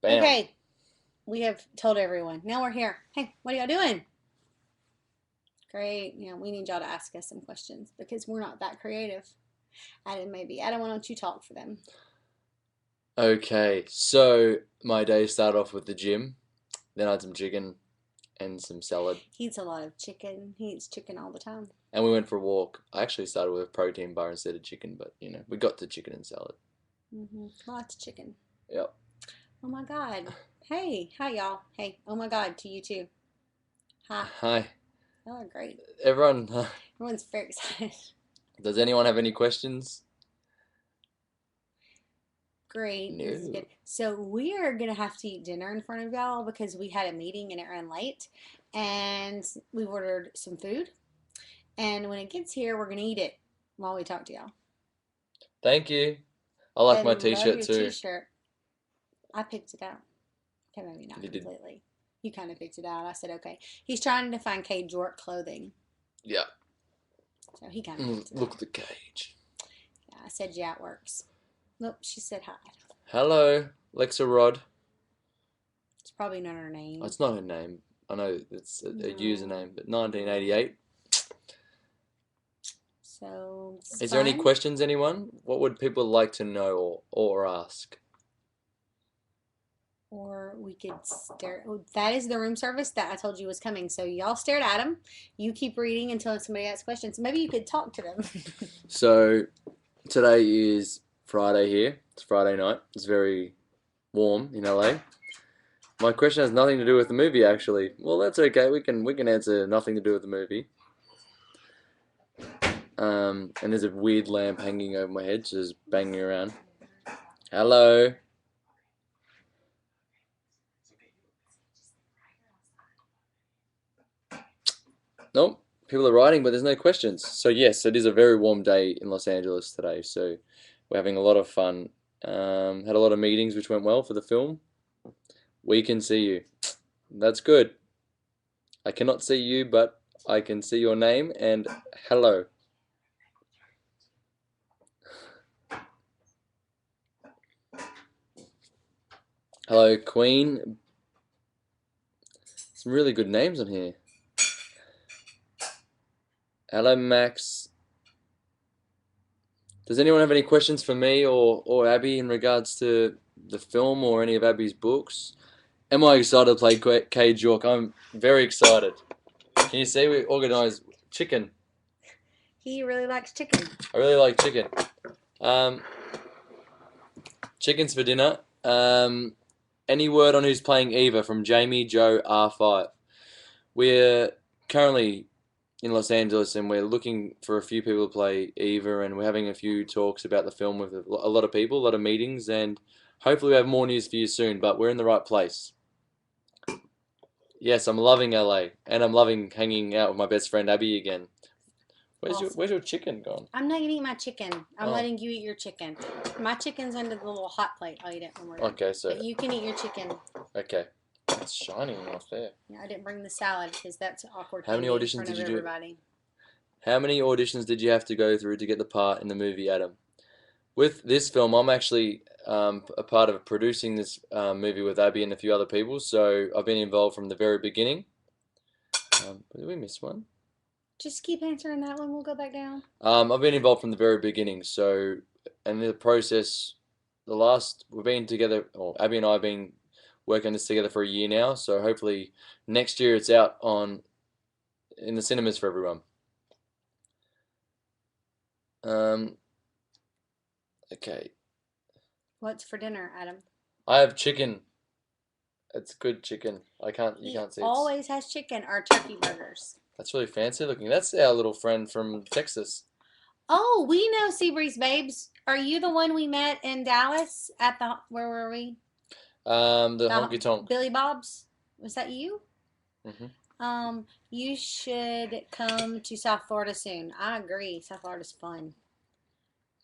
Bam. Okay, we have told everyone. Now we're here. Hey, what are y'all doing? Great. We need y'all to ask us some questions because we're not that creative. Adam, maybe. Adam, why don't you talk for them? Okay, so my day started off with the gym. Then I had some chicken and some salad. He eats a lot of chicken. He eats chicken all the time. And we went for a walk. I actually started with a protein bar instead of chicken, but we got to chicken and salad. Lots of chicken. Yep. Oh my God. Hey, hi y'all. Hey, oh my God to you too. Hi. Hi. Y'all are great. Everyone, Everyone's very excited. does anyone have any questions? Great. This is No. good. So we are gonna have to eat dinner in front of y'all because we had a meeting and it ran late, and we ordered some food. And when it gets here, we're gonna eat it while we talk to y'all. Thank you. I I like my love t-shirt your too. t-shirt. I picked it out. Okay, maybe not You did. completely. You kind of picked it out. I said okay. He's trying to find Cage York clothing, Yeah. so he kind of picked it Look out. at the cage. Yeah, I said yeah, it works. Nope, she said hi. Hello, Lexa Rod. It's probably not her Oh, name. it's not her name. I know it's a No. username, but 1988. So it's Is there any fun. questions, anyone? What would people like to know or ask? Or we could stare. Oh, that is the room service that I told you was coming. So y'all stared at them. You keep reading until somebody asks questions. Maybe you could talk to them. So, today is Friday here. It's Friday night. It's very warm in LA. My question has nothing to do with the movie, actually. Well, that's okay. We can answer nothing to do with the movie. And there's a weird lamp hanging over my head, just banging around. Hello. Nope. People are writing, but there's no questions. So yes, it is a very warm day in Los Angeles today. So we're having a lot of fun. Had a lot of meetings, which went well for the film. We can see you. That's good. I cannot see you, but I can see your name and hello. Hello, Queen. Some really good names on here. Hello, Max. Does anyone have any questions for me or Abby in regards to the film or any of Abby's books? Am I excited to play Cage York? I'm very excited. Can you see we organised chicken? He really likes chicken. I really like chicken. Um, Chickens for dinner. Any word on who's playing Eva from Jamie Joe R5? We're currently in Los Angeles and we're looking for a few people to play Eva, and we're having a few talks about the film with a lot of people, a lot of meetings, and hopefully we have more news for you soon, but we're in the right place. Yes, I'm loving LA, and I'm loving hanging out with my best friend Abby again. Awesome. Where's your chicken gone? I'm not eating my chicken. I'm Oh. letting you eat your chicken. My chicken's under the little hot plate. I'll eat it when we're done. Okay, so But you can eat your chicken. okay, it's shining off there. Yeah, I didn't bring the salad because that's awkward. How many in auditions front did of you do? everybody. How many auditions did you have to go through to get the part in the movie, Adam? With this film, I'm actually a part of producing this movie with Abby and a few other people, so I've been involved from the very beginning. Did we miss one? Just keep answering that one. We'll go back down. I've been involved from the very beginning, so and the process, we've been together, or Abby and I have been working this together for a year now, so hopefully next year it's out in the cinemas for everyone. Okay. What's for dinner, Adam? I have chicken. It's good chicken. You can't see it. Always has chicken or turkey burgers. That's really fancy looking. That's our little friend from Texas. Oh, we know Seabreeze Babes. Are you the one we met in Dallas at where were we? The honky tonk. Billy Bob's. Was that you? Mm-hmm. You should come to South Florida soon. I agree. South Florida's fun.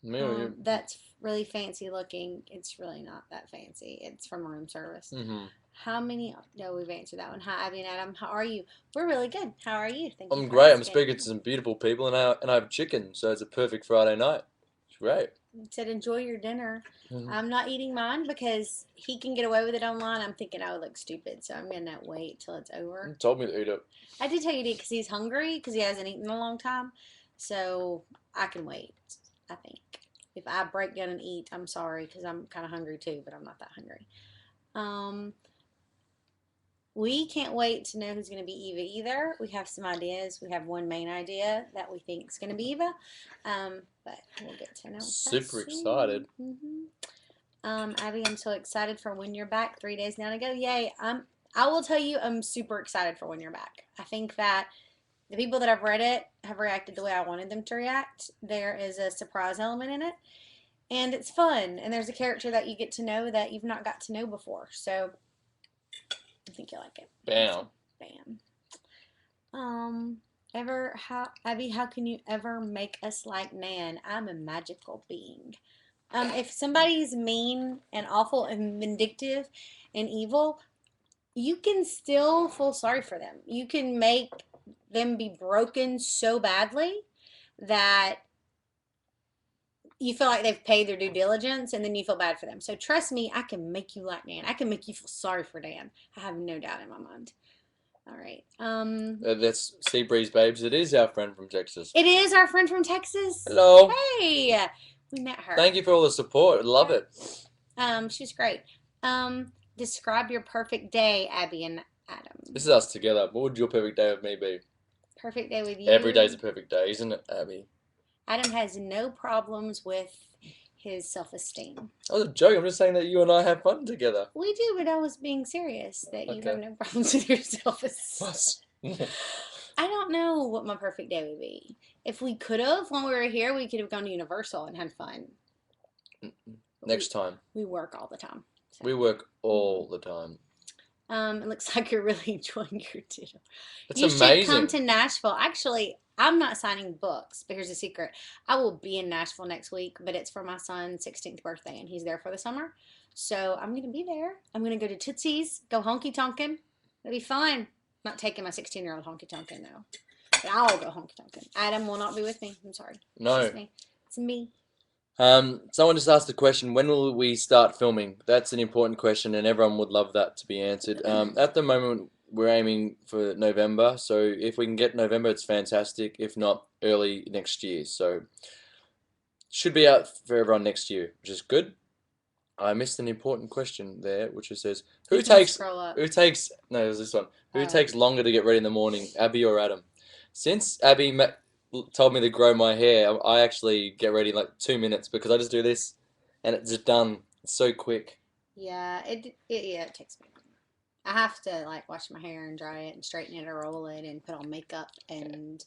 That's really fancy looking. It's really not that fancy. It's from room service. Mm-hmm. How many? No, we've answered that one. Hi, Abby and Adam. How are you? We're really good. How are you? I'm great. I'm speaking to some beautiful people, and I have chicken, so it's a perfect Friday night. It's great. said enjoy your dinner. Mhm. I'm not eating mine because he can get away with it online. I'm thinking I would look stupid, so I'm gonna wait till it's over. You told me to eat it. I did tell you to eat because he's hungry because he hasn't eaten in a long time, so I can wait. I think if I break down and eat, I'm sorry because I'm kind of hungry too, but I'm not that hungry. Um, we can't wait to know who's going to be Eva either. We have some ideas. We have one main idea that we think is going to be Eva, but we'll get to announce that Super soon. excited. Abby, I'm so excited for when you're back. 3 days now to go. Yay! I will tell you, I'm super excited for when you're back. I think that the people that have read it have reacted the way I wanted them to react. There is a surprise element in it, and it's fun. And there's a character that you get to know that you've not got to know before. So I think you'll like it. Bam. Bam. Um, Abby, how can you ever make us like Nan? I'm a magical being. If somebody's mean and awful and vindictive and evil, you can still feel sorry for them. You can make them be broken so badly that you feel like they've paid their due diligence and then you feel bad for them. So trust me, I can make you like Dan. I can make you feel sorry for Dan. I have no doubt in my mind. All right. That's Seabreeze Babes. It is our friend from Texas. It is our friend from Texas. Hello. Hey, we met her. Thank you for all the support. Love it. She's great. Describe your perfect day, Abby and Adam. This is us together. What would your perfect day with me be? Perfect day with you. Every day's a perfect day, isn't it, Abby? Adam has no problems with his self-esteem. I was a joke. I'm just saying that you and I have fun together. We do, but I was being serious that you Okay. have no problems with your self-esteem. What? I don't know what my perfect day would be. If we could have, when we were here, we could have gone to Universal and had fun. Next time. We work all the time. So. We work all the time. It looks like you're really enjoying your dinner. That's you amazing. should come to Nashville. Actually, I'm not signing books, but here's a secret. I will be in Nashville next week, but it's for my son's 16th birthday, and he's there for the summer. So I'm going to be there. I'm going to go to Tootsie's, go honky tonkin'. It'll be fun. Not taking my 16-year-old honky tonkin', though. But I'll go honky tonkin'. Adam will not be with me. I'm sorry. No. It's me. It's me. Someone just asked the question, when will we start filming? That's an important question, and everyone would love that to be answered. At the moment, we're aiming for November, so if we can get November, it's fantastic. If not, early next year. So, should be out for everyone next year, which is good. I missed an important question there, which says, no, it was this one. Who takes longer to get ready in the morning, Abby or Adam? Since Abby told me to grow my hair, I actually get ready in like 2 minutes because I just do this and it's just done. It's so quick. Yeah, it takes me. I have to like wash my hair and dry it and straighten it or roll it and put on makeup, and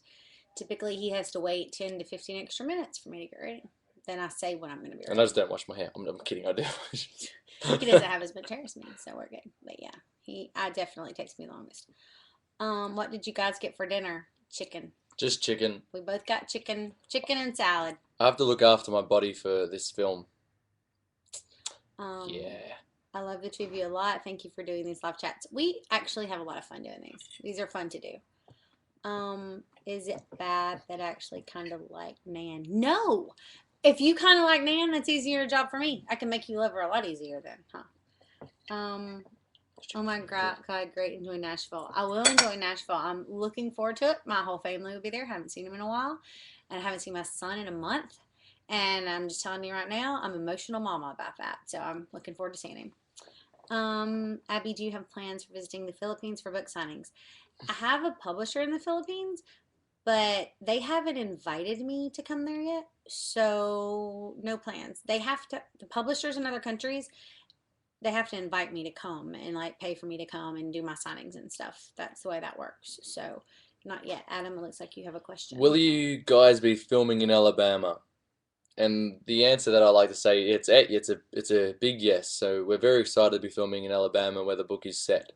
typically he has to wait 10 to 15 extra minutes for me to get ready. Then I say when I'm going to be ready. And I just don't wash my hair. I'm kidding, I do. He doesn't have as much hair as me, so we're good. But yeah, I definitely takes me longest. What did you guys get for dinner? Chicken. Just chicken. We both got chicken and salad. I have to look after my body for this film. Yeah. I love the two of you a lot. Thank you for doing these live chats. We actually have a lot of fun doing these. These are fun to do. Is it bad that I actually kind of like Nan? No. If you kind of like Nan, that's easier job for me. I can make you love her a lot easier then, huh? Oh my God, great. Enjoy Nashville. I will enjoy Nashville. I'm looking forward to it. My whole family will be there. Haven't seen him in a while. And I haven't seen my son in a month. And I'm just telling you right now, I'm emotional mama about that. So I'm looking forward to seeing him. Abby, do you have plans for visiting the Philippines for book signings? I have a publisher in the Philippines, but they haven't invited me to come there yet. So no plans. The publishers in other countries, they have to invite me to come and like pay for me to come and do my signings and stuff. That's the way that works. So not yet. Adam, it looks like you have a question. Will you guys be filming in Alabama? And the answer that I like to say, it's a big yes. So we're very excited to be filming in Alabama where the book is set.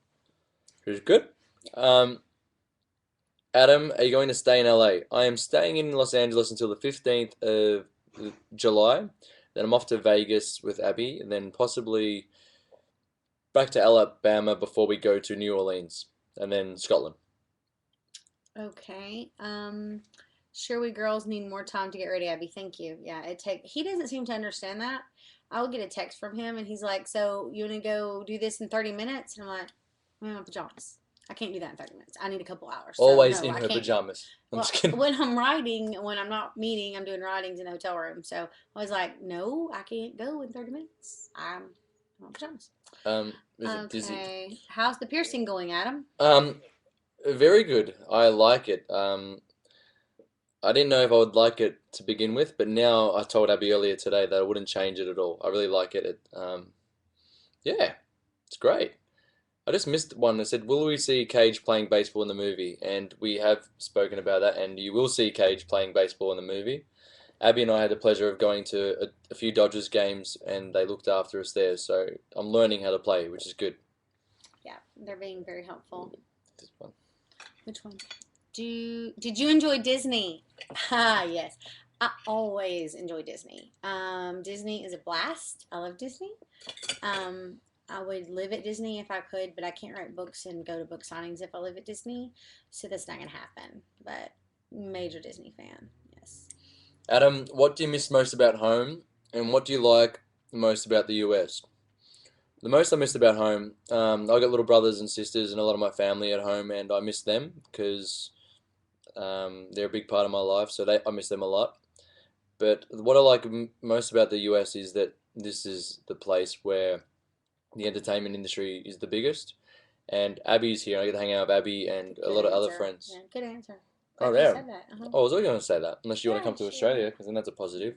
Which is good. Adam, are you going to stay in LA? I am staying in Los Angeles until the 15th of July. Then I'm off to Vegas with Abby, and then possibly back to Alabama before we go to New Orleans, and then Scotland. Okay. Sure, we girls need more time to get ready, Abby. Thank you. Yeah, he doesn't seem to understand that. I will get a text from him and he's like, "So you want to go do this in 30 minutes?" And I'm like, "I'm in my pajamas. I can't do that in 30 minutes. I need a couple hours. So Always no, in I her can't." pajamas. I'm Well, just kidding. when I'm writing, when I'm not meeting, I'm doing writings in a hotel room. So I was like, "No, I can't go in 30 minutes. I'm in my pajamas." Is it dizzy? Okay. How's the piercing going, Adam? Um, very good. I like it. I didn't know if I would like it to begin with, but now I told Abby earlier today that I wouldn't change it at all. I really like it. Yeah, it's great. I just missed one that said, "Will we see Cage playing baseball in the movie?" And we have spoken about that, and you will see Cage playing baseball in the movie. Abby and I had the pleasure of going to a few Dodgers games, and they looked after us there. So I'm learning how to play, which is good. Yeah, they're being very helpful. This one. Which one? Did you enjoy Disney? Ah, yes. I always enjoy Disney. Disney is a blast. I love Disney. Um, I would live at Disney if I could, but I can't write books and go to book signings if I live at Disney, so that's not gonna happen. But major Disney fan, yes. Adam, what do you miss most about home, and what do you like the most about the US? The most I missed about home, I got little brothers and sisters and a lot of my family at home, and I miss them because they're a big part of my life, so I miss them a lot. But what I like most about the US is that this is the place where the entertainment industry is the biggest, and Abby's here. I get to hang out with Abby and a Good lot of other answer. friends. Yeah, good answer. Oh, Glad you yeah. said that. Oh, I was always going to say that, unless you want to Yeah, come to sure. Australia, because then that's a positive.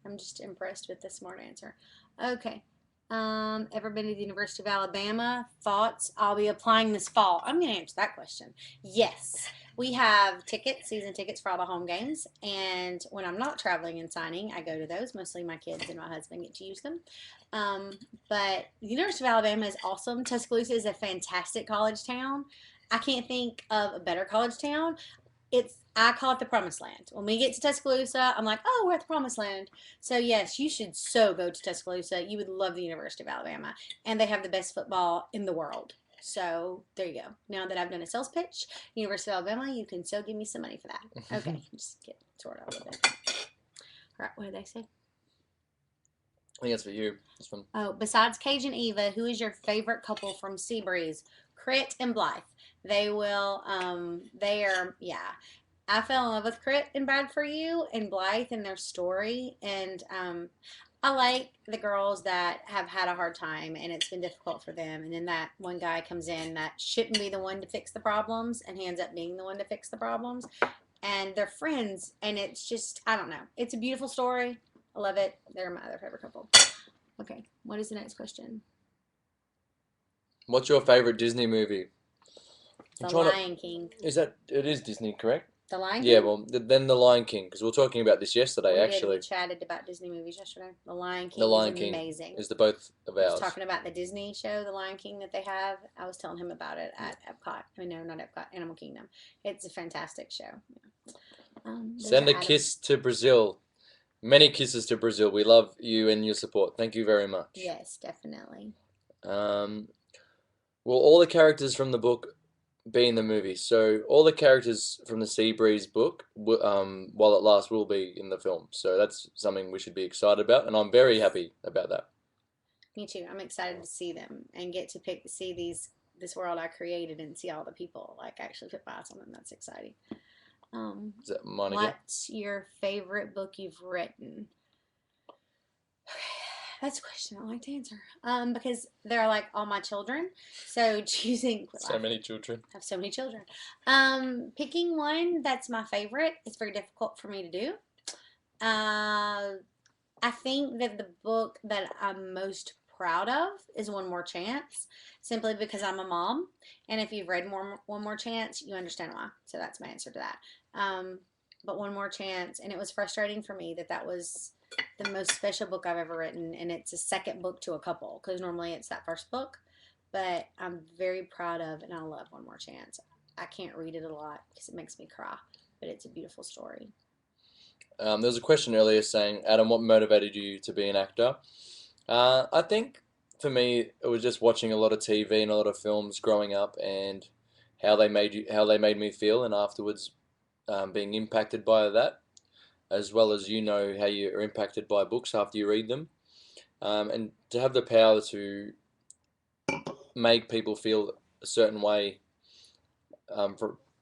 I'm just impressed with the smart answer. Okay. Ever been to the University of Alabama? Thoughts? I'll be applying this fall. I'm going to answer that question. Yes. We have tickets, season tickets for all the home games. And when I'm not traveling and signing, I go to those. Mostly my kids and my husband get to use them. Um, but the University of Alabama is awesome. Tuscaloosa is a fantastic college town. I can't think of a better college town. I call it the promised land. When we get to Tuscaloosa, I'm like, oh, we're at the promised land. So yes, you should so go to Tuscaloosa. You would love the University of Alabama, and they have the best football in the world. So there you go. Now that I've done a sales pitch, University of Alabama, you can so give me some money for that. Okay, just get sort of a little bit. All right, what did they say? I think that's for you. This one. Oh, besides Cage and Eva, who is your favorite couple from Seabreeze? Crit and Blythe. They are, yeah. I fell in love with Crit and Bad for You and Blythe and their story. And I like the girls that have had a hard time and it's been difficult for them. And then that one guy comes in that shouldn't be the one to fix the problems and he ends up being the one to fix the problems. And they're friends. And it's just, I don't know. It's a beautiful story. I love it. They're my other favorite couple. Okay, what is the next question? What's your favorite Disney movie? I'm The trying to. Lion King. Is that it? Is Disney correct? The Lion Yeah. King? Well, then the Lion King, because we were talking about this yesterday. We did. We Actually, chatted about Disney movies yesterday. The Lion the King is Lion King amazing. is the both of I was ours. talking about the Disney show, The Lion King, that they have. I was telling him about it at Epcot. I mean, no, not Epcot, Animal Kingdom. It's a fantastic show. Yeah. Those Send are a Adam's. kiss to Brazil. Many kisses to Brazil. We love you and your support. Thank you very much. Yes, definitely. Um, will all the characters from the book be in the movie? So all the characters from the Seabreeze book, while it lasts, will be in the film. So that's something we should be excited about, and I'm very happy about that. Me too. I'm excited to see them and get to see this world I created and see all the people like actually put eyes on them. That's exciting. Is that mine again? What's your favorite book you've written? That's a question I like to answer. Because they're like all my children. So choosing So many children. I have so many children. Picking one that's my favorite is very difficult for me to do. Uh, I think that the book that I'm most proud of is One More Chance, simply because I'm a mom, and if you've read One More Chance, you understand why. So that's my answer to that. But One More Chance, and it was frustrating for me that was the most special book I've ever written, and it's a second book to a couple, because normally it's that first book. But I'm very proud of, and I love One More Chance. I can't read it a lot because it makes me cry, but it's a beautiful story. There was a question earlier saying, Adam, what motivated you to be an actor? I think for me, it was just watching a lot of TV and a lot of films growing up, and how they made me feel, and afterwards, being impacted by that, as well as you know how you are impacted by books after you read them, and to have the power to make people feel a certain way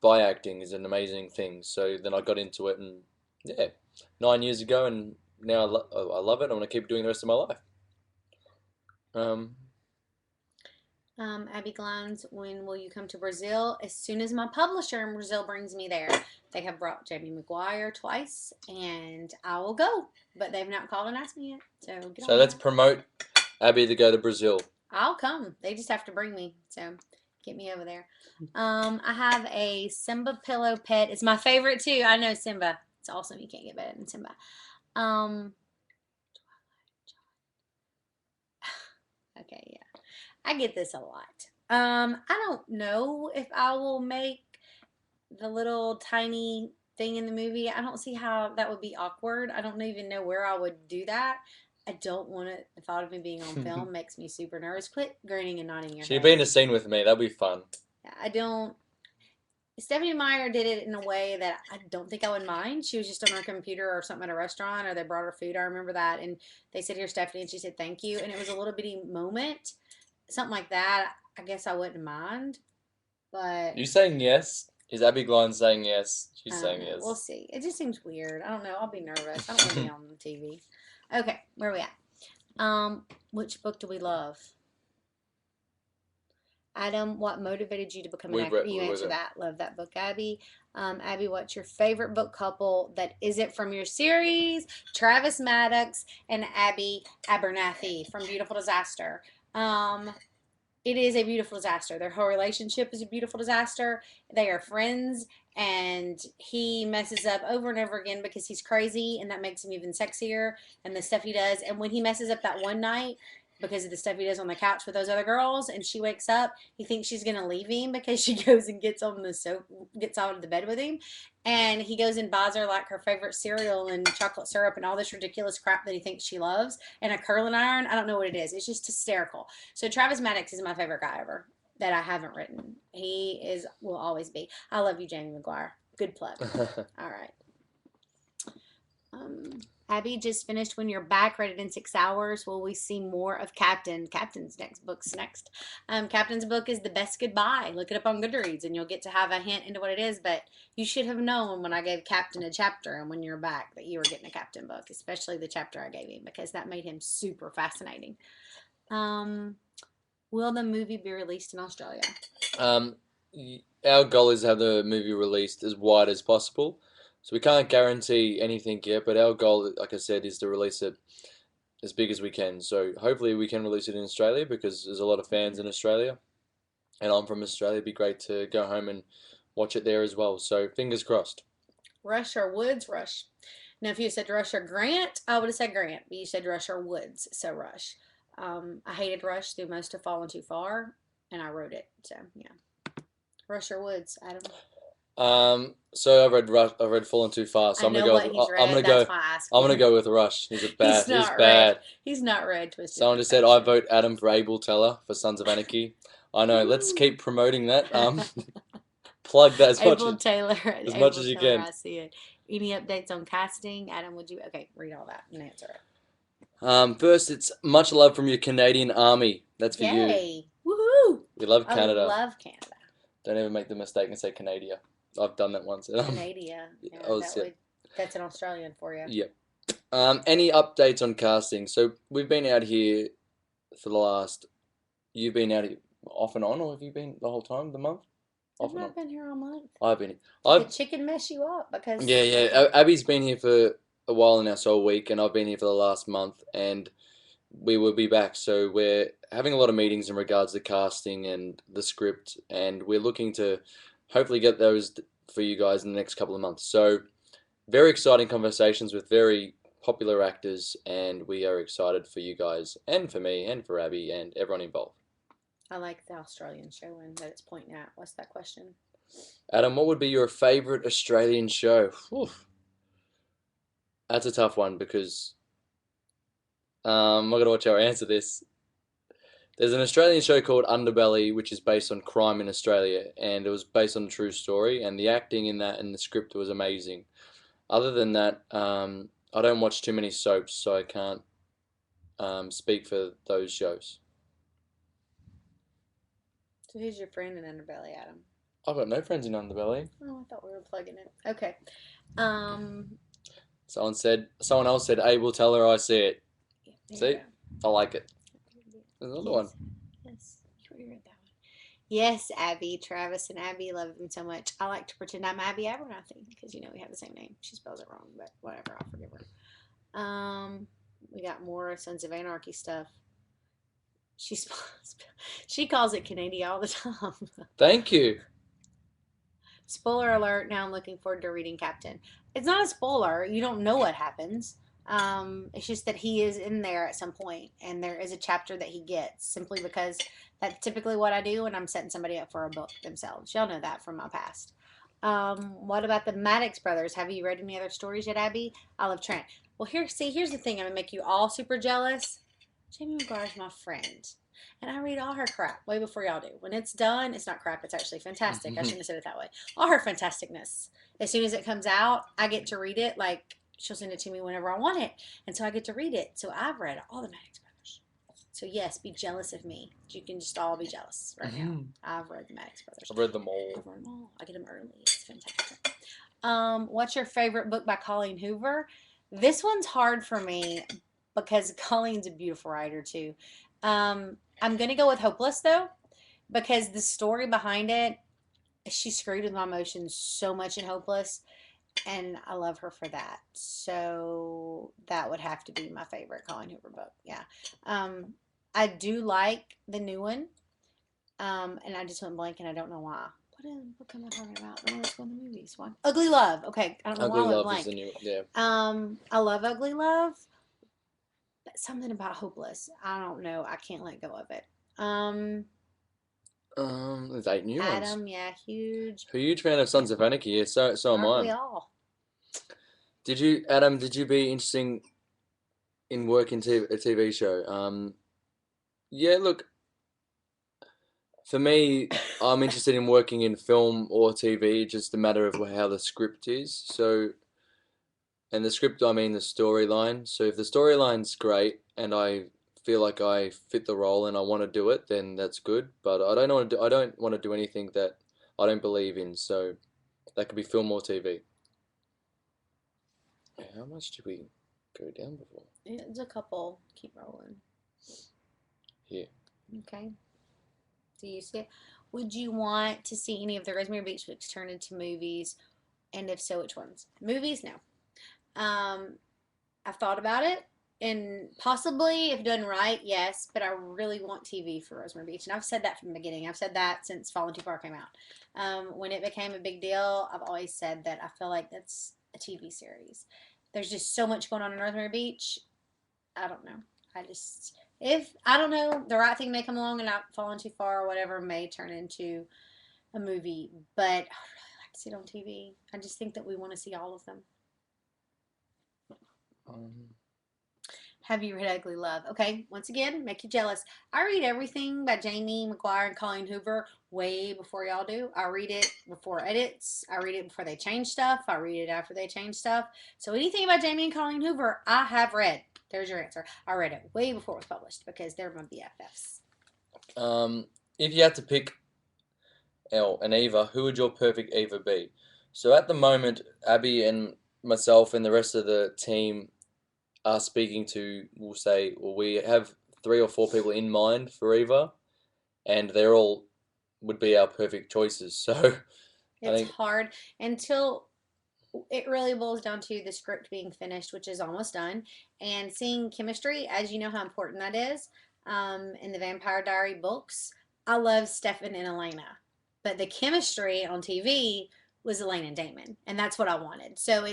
by acting is an amazing thing. So then I got into it, and yeah, 9 years ago, and now I love it. I want to keep doing the rest of my life. Um, Abbi Glines, when will you come to Brazil? As soon as my publisher in Brazil brings me there. They have brought Jamie Maguire twice, and I will go. But they've not called and asked me yet. So get so on let's that. promote Abby to go to Brazil. I'll come. They just have to bring me. So get me over there. I have a Simba pillow pet. It's my favorite too. I know Simba. It's awesome. You can't get better than Simba. Um, okay, yeah. I get this a lot. I don't know if I will make the little tiny thing in the movie. I don't see how that would be awkward. I don't even know where I would do that. I don't want it. The thought of me being on film makes me super nervous. Quit grinning and nodding your So you'd head. be in a scene with me. That'd be fun. I don't. Stephanie Meyer did it in a way that I don't think I would mind. She was just on her computer or something at a restaurant, or they brought her food. I remember that, and they said, "Here, Stephanie," and she said, "Thank you," and it was a little bitty moment, something like that. I guess I wouldn't mind, but You saying yes? Is Abby Glines saying yes? I She's don't saying know. We'll yes. see. It just seems weird. I don't know. I'll be nervous. I don't want to be on TV. Okay, where are we at? Which book do we love? Adam, what motivated you to become an We've actor? read You with answer them. that. Love that book, Abby. Abby, what's your favorite book couple that isn't from your series? Travis Maddox and Abby Abernathy from Beautiful Disaster. It is a beautiful disaster. Their whole relationship is a beautiful disaster. They are friends, and he messes up over and over again because he's crazy, and that makes him even sexier. And the stuff he does, and when he messes up that one night because of the stuff he does on the couch with those other girls, and she wakes up, he thinks she's gonna leave him because she goes and gets on the sofa, gets out of the bed with him, and he goes and buys her like her favorite cereal and chocolate syrup and all this ridiculous crap that he thinks she loves, and a curling iron. I don't know what it is. It's just hysterical. So Travis Maddox is my favorite guy ever that I haven't written. He is will always be. I love you, Jamie McGuire. Good plug. All right. Abby just finished When You're Back, read it in 6 hours. Will we see more of Captain? Captain's next book's next. Captain's book is The Best Goodbye. Look it up on Goodreads and you'll get to have a hint into what it is. But you should have known when I gave Captain a chapter and When You're Back that you were getting a Captain book, especially the chapter I gave him because that made him super fascinating. Will the movie be released in Australia? Um, our goal is to have the movie released as wide as possible. So we can't guarantee anything yet, but our goal, like I said, is to release it as big as we can. So hopefully we can release it in Australia because there's a lot of fans in Australia, and I'm from Australia. It'd be great to go home and watch it there as well. So fingers crossed. Rush or Woods? Rush. Now, if you said Rush or Grant, I would have said Grant, but you said Rush or Woods, so Rush. I hated Rush through most of Fallen Too Far, and I wrote it, so yeah. Rush or Woods, Adam? So I've read Fallen Too Far, so I I'm gonna know go what with, he's I'm read. gonna That's go, why I asked I'm gonna you. go with Rush. He's He's he's not read. bad. He's not read Twisted Someone just said I Perfection. vote Adam for Abel Teller for Sons of Anarchy. I know. Let's Woo. keep promoting that. Plug that Abel Taylor. as much Abel as you Taylor. can. I see it. Any updates on casting? Adam, would you? Okay, read all that and answer it. First, it's much love from your Canadian Army. That's for you. Yay! Woohoo! We love I Canada. love Canada. Don't ever make the mistake and say Canada. I've done that once. Canada. Yeah, I that yeah. would. That's an Australian for you. Yep. Any updates on casting? So we've been out here for the last. You've been out here off and on, or have you been the whole time, the month? I've Off and on. not been here all month. I've been. Did the I've chicken mess you up? Because Yeah, yeah. Abby's been here for a while now, so a week, and I've been here for the last month, and we will be back. So we're having a lot of meetings in regards to casting and the script, and we're looking to hopefully get those for you guys in the next couple of months. So very exciting conversations with very popular actors, and we are excited for you guys, and for me, and for Abby, and everyone involved. I like the Australian show and that it's pointing at. What's that question? Adam, what would be your favorite Australian show? Whew. That's a tough one because I gotta watch how I answer this. There's an Australian show called Underbelly, which is based on crime in Australia, and it was based on a true story, and the acting in that and the script was amazing. Other than that, I don't watch too many soaps, so I can't speak for those shows. So who's your friend in Underbelly, Adam? I've got no friends in Underbelly. Oh, I thought we were plugging it. Okay. Um, Someone else said, "Hey, we'll tell her I see it." yeah, there you See, I like it. go. There's another one. Yes, yes, you read that one. Yes, Abby, Travis, and Abby love them so much. I like to pretend I'm Abby Abernathy because we have the same name. She spells it wrong, but whatever. I'll forgive her. We got more Sons of Anarchy stuff. She she calls it Canadian all the time. Thank you. Spoiler alert, now I'm looking forward to reading Captain. It's not a spoiler. You don't know what happens. It's just that he is in there at some point, and there is a chapter that he gets simply because that's typically what I do when I'm setting somebody up for a book themselves. Y'all know that from my past. What about the Maddox brothers? Have you read any other stories yet, Abby? I love Trent. Well, here's the thing. I'm gonna make you all super jealous. Jamie McGuire's my friend. And I read all her crap way before y'all do. When it's done, it's not crap, it's actually fantastic. I shouldn't have said it that way. All her fantasticness. As soon as it comes out, I get to read it. Like, she'll send it to me whenever I want it. And so I get to read it. So I've read all the Maddox Brothers. So yes, be jealous of me. You can just all be jealous right now. I've read the Maddox Brothers. I've read them all. I've read them all. I get them early. It's fantastic. What's your favorite book by Colleen Hoover? This one's hard for me because Colleen's a beautiful writer too. I'm gonna go with Hopeless though, because the story behind it, she screwed with my emotions so much in Hopeless, and I love her for that. So that would have to be my favorite Colleen Hoover book. Yeah. I do like the new one. And I just went blank and I don't know why. What am I talking about? The one that's going to the movies. One. Ugly Love. Okay. I don't know why Ugly I went Love is the blank. new, yeah. I love Ugly Love. But something about Hopeless. I don't know. I can't let go of it. There's 8 new ones. Addam, yeah, huge. Huge fan of Sons of Anarchy. Yeah, so am Aren't we I. all? Adam? Did you be interesting in working a TV show? Yeah. Look, for me, I'm interested in working in film or TV. Just a matter of how the script is. So, and the script, I mean the storyline. So if the storyline's great and I feel like I fit the role and I want to do it, then that's good. But I don't want to do anything that I don't believe in. So that could be film or TV. How much did we go down before? It's a couple. Keep rolling. Here. Okay. Do you see it? Would you want to see any of the Rosemary Beach books turned into movies? And if so, which ones? Movies? No. I've thought about it, and possibly, if done right, yes. But I really want TV for Rosemary Beach, and I've said that from the beginning. I've said that since Fallen Too Far came out. When it became a big deal, I've always said that I feel like that's a TV series. There's just so much going on in Rosemary Beach. I don't know. If I don't know, the right thing may come along and I've fallen too far or whatever may turn into a movie. But I would really like to see it on TV. I just think that we want to see all of them. Have you read Ugly Love? Okay, once again, make you jealous. I read everything by Jamie McGuire and Colleen Hoover way before y'all do. I read it before edits. I read it before they change stuff. I read it after they change stuff. So anything about Jamie and Colleen Hoover, I have read. There's your answer. I read it way before it was published because they're my BFFs. If you had to pick an Eva, who would your perfect Eva be? So at the moment, Abby and myself and the rest of the team are speaking to, we have 3 or 4 people in mind for Eva, and they're all would be our perfect choices. So it's hard until it really boils down to the script being finished, which is almost done, and seeing chemistry, as you know how important that is. In the Vampire Diary books, I love Stefan and Elena, but the chemistry on TV was Elena and Damon, and that's what I wanted. So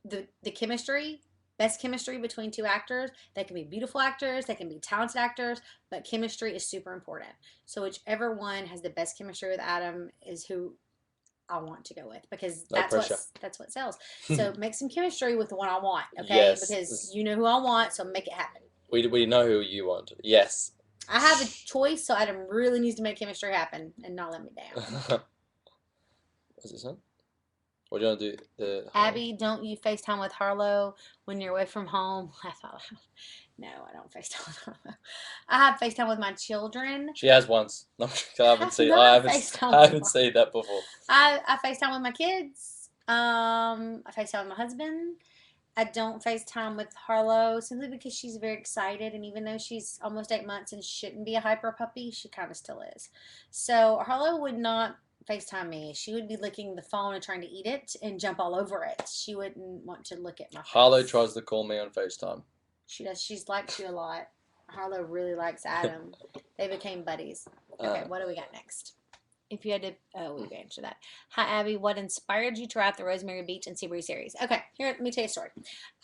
the chemistry, best chemistry between 2 actors. They can be beautiful actors, they can be talented actors, but chemistry is super important. So whichever one has the best chemistry with Addam is who I want to go with, because that's what sells. So make some chemistry with the one I want, okay? Yes. Because you know who I want, so make it happen. We know who you want. Yes. I have a choice, so Adam really needs to make chemistry happen and not let me down. What's this one? What do you want to do? Abby, don't you FaceTime with Harlow when you're away from home? I thought, no, I don't FaceTime with Harlow. I have FaceTime with my children. She has once. No, I I haven't have seen. I not haven't. FaceTime I with haven't my. seen that before. I FaceTime with my kids. I FaceTime with my husband. I don't FaceTime with Harlow simply because she's very excited, and even though she's almost 8 months and shouldn't be a hyper puppy, she kind of still is. So Harlow would not FaceTime me. She would be licking the phone and trying to eat it and jump all over it. She wouldn't want to look at my Harlow face. tries to call me on FaceTime. She does. She's likes you a lot. Harlow really likes Adam. They became buddies. Okay, Uh, what do we got next? If you had to, oh, we've answered that. Hi, Abby. What inspired you to write the Rosemary Beach and Seabury series? Okay, here, let me tell you a story.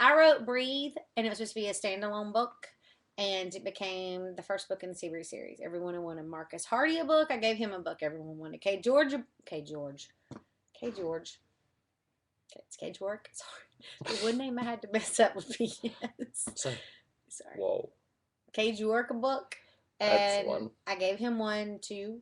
I wrote Breathe, and it was supposed to be a standalone book, and it became the first book in the Seabury series. Everyone wanted Marcus Hardy a book. I gave him a book. Everyone wanted K. George. K. George. K. George. It's Cage Work. Sorry. The one name I had to mess up would be yes. Sorry. Sorry. Whoa. Cage York a book, That's and one. I gave him one too.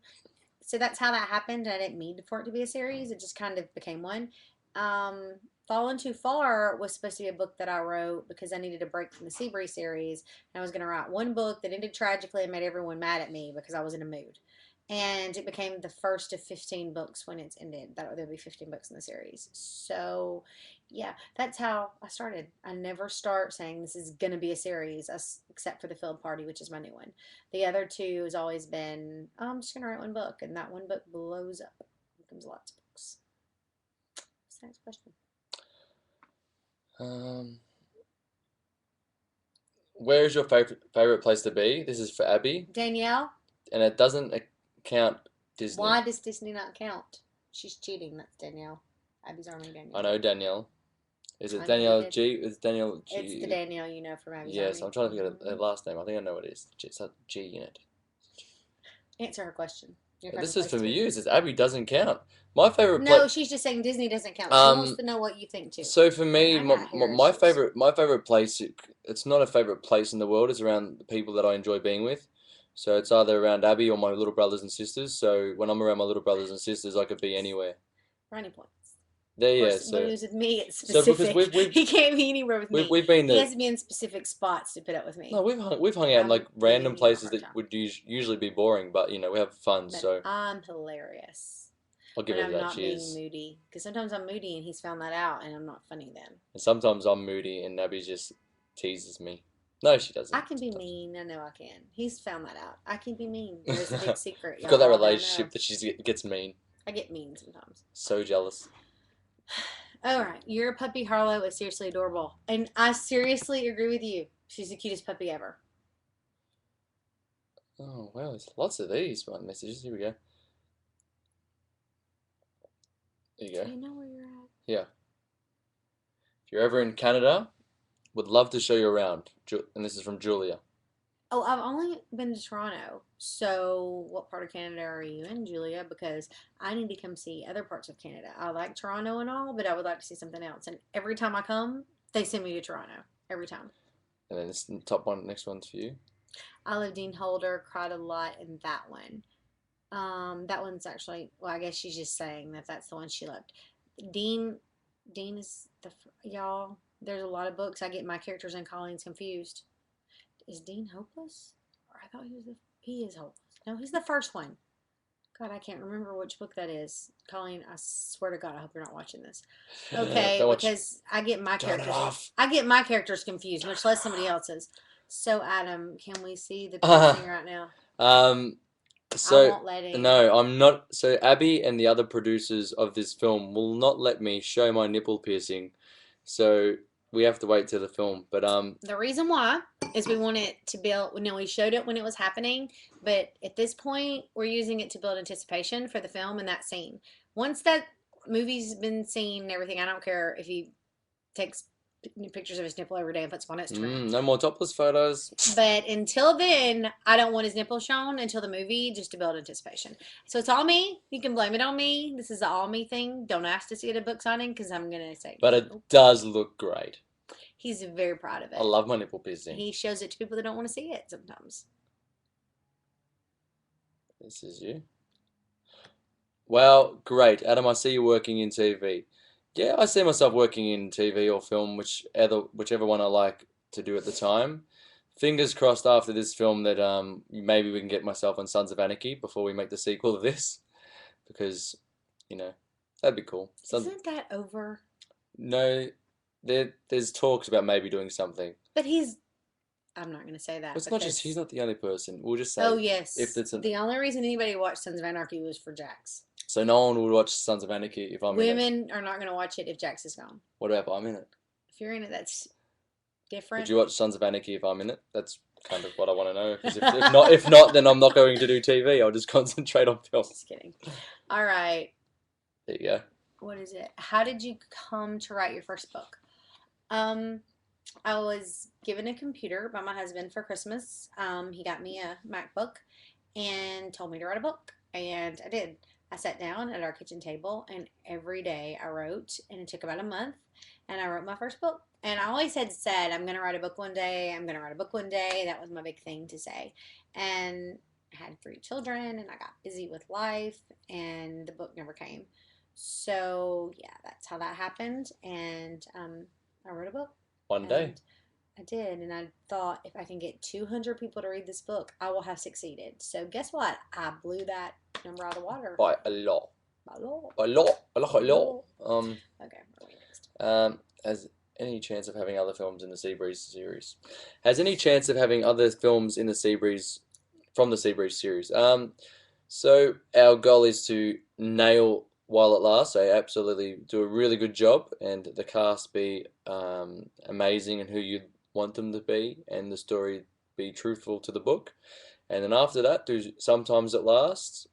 So that's how that happened. I didn't mean for it to be a series. It just kind of became one. Um, Fallen Too Far was supposed to be a book that I wrote because I needed a break from the Seabury series. And I was going to write one book that ended tragically and made everyone mad at me because I was in a mood. And it became the first of 15 books when it's ended. There'll be 15 books in the series. So, yeah, that's how I started. I never start saying this is going to be a series, except for The Field Party, which is my new one. The other two has always been, oh, I'm just going to write one book, and that one book blows up. It becomes lots of books. What's the next question? Um, where is your favorite place to be? This is for Abby, Danielle, and it doesn't count Disney. why does Disney not count? She's cheating. That's Danielle. Abby's Army I Danielle. know Danielle. Is it Danielle Unmuted. G? Is Danielle It's the G? Danielle you know from Abby's Yes, Army. I'm trying to figure out her last name. I think I know what it is. It's a G in it. Answer her question. Your But favorite this is place for to be. you. It says Abby doesn't count. My favorite place. No, she's just saying Disney doesn't count. She wants Um, to know what you think too. so for me, I got hair my issues. favorite place. It's not a favorite place in the world. It's around the people that I enjoy being with. So it's either around Abby or my little brothers and sisters. So when I'm around my little brothers and sisters, I could be anywhere. Brownie points. There, Of yeah. course, when he was with me, it's So because specific. He can't be anywhere with me. we've been He the has to be in specific spots to put up with no me. we've hung out in I'm like random giving you a places hard that time. would usually be boring, but we have fun. But So I'm hilarious I'll give when her I'm that. not She being is. moody. Because sometimes I'm moody and he's found that out and I'm not funny then. And sometimes I'm moody and Abby just teases me. No, she I doesn't. can be Sometimes. mean. I know I can. He's found that out. I can be mean. There's a big secret, We've got y'all that all don't know. relationship that she gets mean. I get mean sometimes. So jealous. All right, your puppy Harlow is seriously adorable, and I seriously agree with you. She's the cutest puppy ever. Oh wow, there's lots of these messages. Here we go. There you Do go. you know where you're at? Yeah. If you're ever in Canada, would love to show you around. And this is from Julia. Oh, I've only been to Toronto. So, what part of Canada are you in, Julia? Because I need to come see other parts of Canada. I like Toronto and all, but I would like to see something else. And every time I come, they send me to Toronto. Every time. And then this top one, next one's for you. I love Dean Holder, cried a lot in that one. That one's actually, well, I guess she's just saying that that's the one she loved. Dean, Dean is y'all. There's a lot of books. I get my characters and Colleen's confused. Is Dean hopeless? Or I thought he is hopeless. No, he's the first one. God, I can't remember which book that is. Colleen, I swear to God, I hope you're not watching this. Okay, because I get my Turn it characters. off. I get my characters confused, much less somebody else's. So, Adam, can we see the Uh, piercing right now? um. I So won't let him. no, I'm not. So Abby and the other producers of this film will not let me show my nipple piercing. So we have to wait till the film. But The reason why is we want it to build. No, we showed it when it was happening, but at this point, we're using it to build anticipation for the film and that scene. Once that movie's been seen and everything, I don't care if he takes pictures of his nipple every day and puts them on Instagram. no more topless photos. But until then, I don't want his nipple shown until the movie just to build anticipation. So it's all me. You can blame it on me. This is an all me thing. Don't ask to see it at a book signing because I'm going to say. But it does look great. He's very proud of it. I love my nipple piercing. He shows it to people that don't want to see it sometimes. This is you. Well, great. Adam, I see you working in TV. Yeah, I see myself working in TV or film, whichever one I like to do at the time. Fingers crossed after this film that maybe we can get myself on Sons of Anarchy before we make the sequel of this, because you know that'd be cool. Isn't that over? No, there's talks about maybe doing something. But I'm not going to say that. It's not just he's not the only person. We'll just say Oh, yes. if it's the only reason anybody watched Sons of Anarchy was for Jax. so no one would watch Sons of Anarchy if I'm in it. Women are not going to watch it if Jax is gone. What about if I'm in it? If you're in it, that's different. Would you watch Sons of Anarchy if I'm in it? That's kind of what I want to know. Because if not, then I'm not going to do TV. I'll just concentrate on film. Just kidding. All right. There you go. What is it? How did you come to write your first book? I was given a computer by my husband for Christmas. He got me a MacBook and told me to write a book, and I did. I sat down at our kitchen table, and every day I wrote, and it took about a month, and I wrote my first book. And I always had said, I'm going to write a book one day, I'm going to write a book one day. That was my big thing to say. And I had 3 children, and I got busy with life, and the book never came. So, yeah, that's how that happened, and I wrote a book. One day. I did, and I thought if I can get 200 people to read this book, I will have succeeded. So guess what? I blew that number out of the water. By a lot. By a lot. A lot. A lot. A lot. Okay, where are we next? Has any chance of having other films in the Seabreeze series? Has any chance of having other films in the Seabreeze from the Seabreeze series? So our goal is to nail While It Lasts. I absolutely do a really good job, and the cast be amazing and who you'd want them to be, and the story be truthful to the book. And then after that, do Sometimes It Lasts,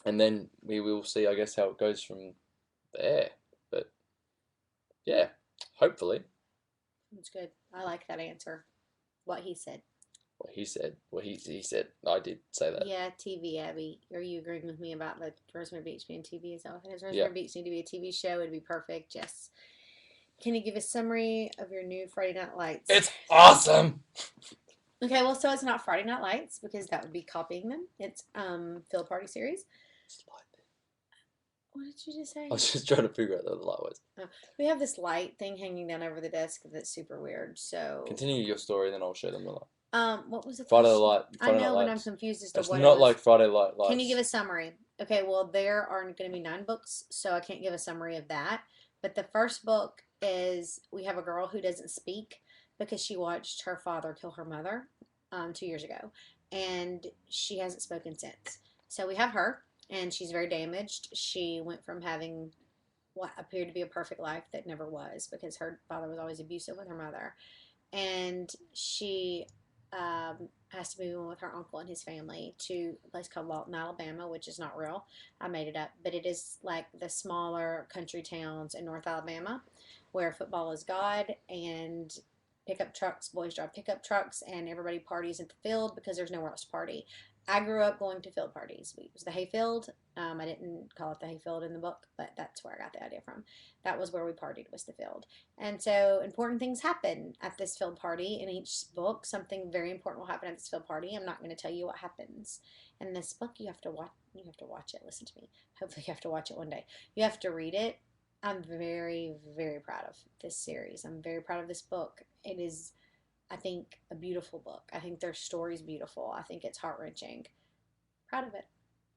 and then we will see, I guess, how it goes from there. But yeah, hopefully. That's good. I like that answer. What he said. What he said. What he said. I did say that. Yeah, TV, Abby. Are you agreeing with me about the Rosemary Beach being TV? Is that what it is? Rosemary Yeah. Beach need to be a TV show. It'd be perfect. Yes. Can you give a summary of your new Friday Night Lights? It's awesome. Okay, well, so it's not Friday Night Lights because that would be copying them. It's Field Party series. What did you just say? I was just trying to figure out what the light was. We have this light thing hanging down over the desk that's super weird. So Continue your story, then I'll show them the light. what was it? Friday Light. I Friday know, Night but I'm Lights. confused as to It's what. not It was. like Friday Light Lights. Can you give a summary? Okay, well, there are going to be 9 books, so I can't give a summary of that. But the first book is we have a girl who doesn't speak because she watched her father kill her mother 2 years ago, and she hasn't spoken since. So we have her, and she's very damaged. She went from having what appeared to be a perfect life that never was because her father was always abusive with her mother, and she has to move in with her uncle and his family to a place called Lawton, Alabama, which is not real. I made it up, but it is like the smaller country towns in North Alabama where football is God and pickup trucks, boys drive pickup trucks, and everybody parties at the field because there's nowhere else to party. I grew up going to field parties. It was the hayfield. I didn't call it the hayfield in the book, but that's where I got the idea from. That was where we partied, was the field. And so important things happen at this field party. In each book, something very important will happen at this field party. I'm not going to tell you what happens. In this book, you have to watch it. Listen to me. Hopefully you have to watch it one day. You have to read it. I'm very, very proud of this series. I'm very proud of this book. It is, I think, a beautiful book. I think their story's beautiful. I think it's heart-wrenching. Proud of it.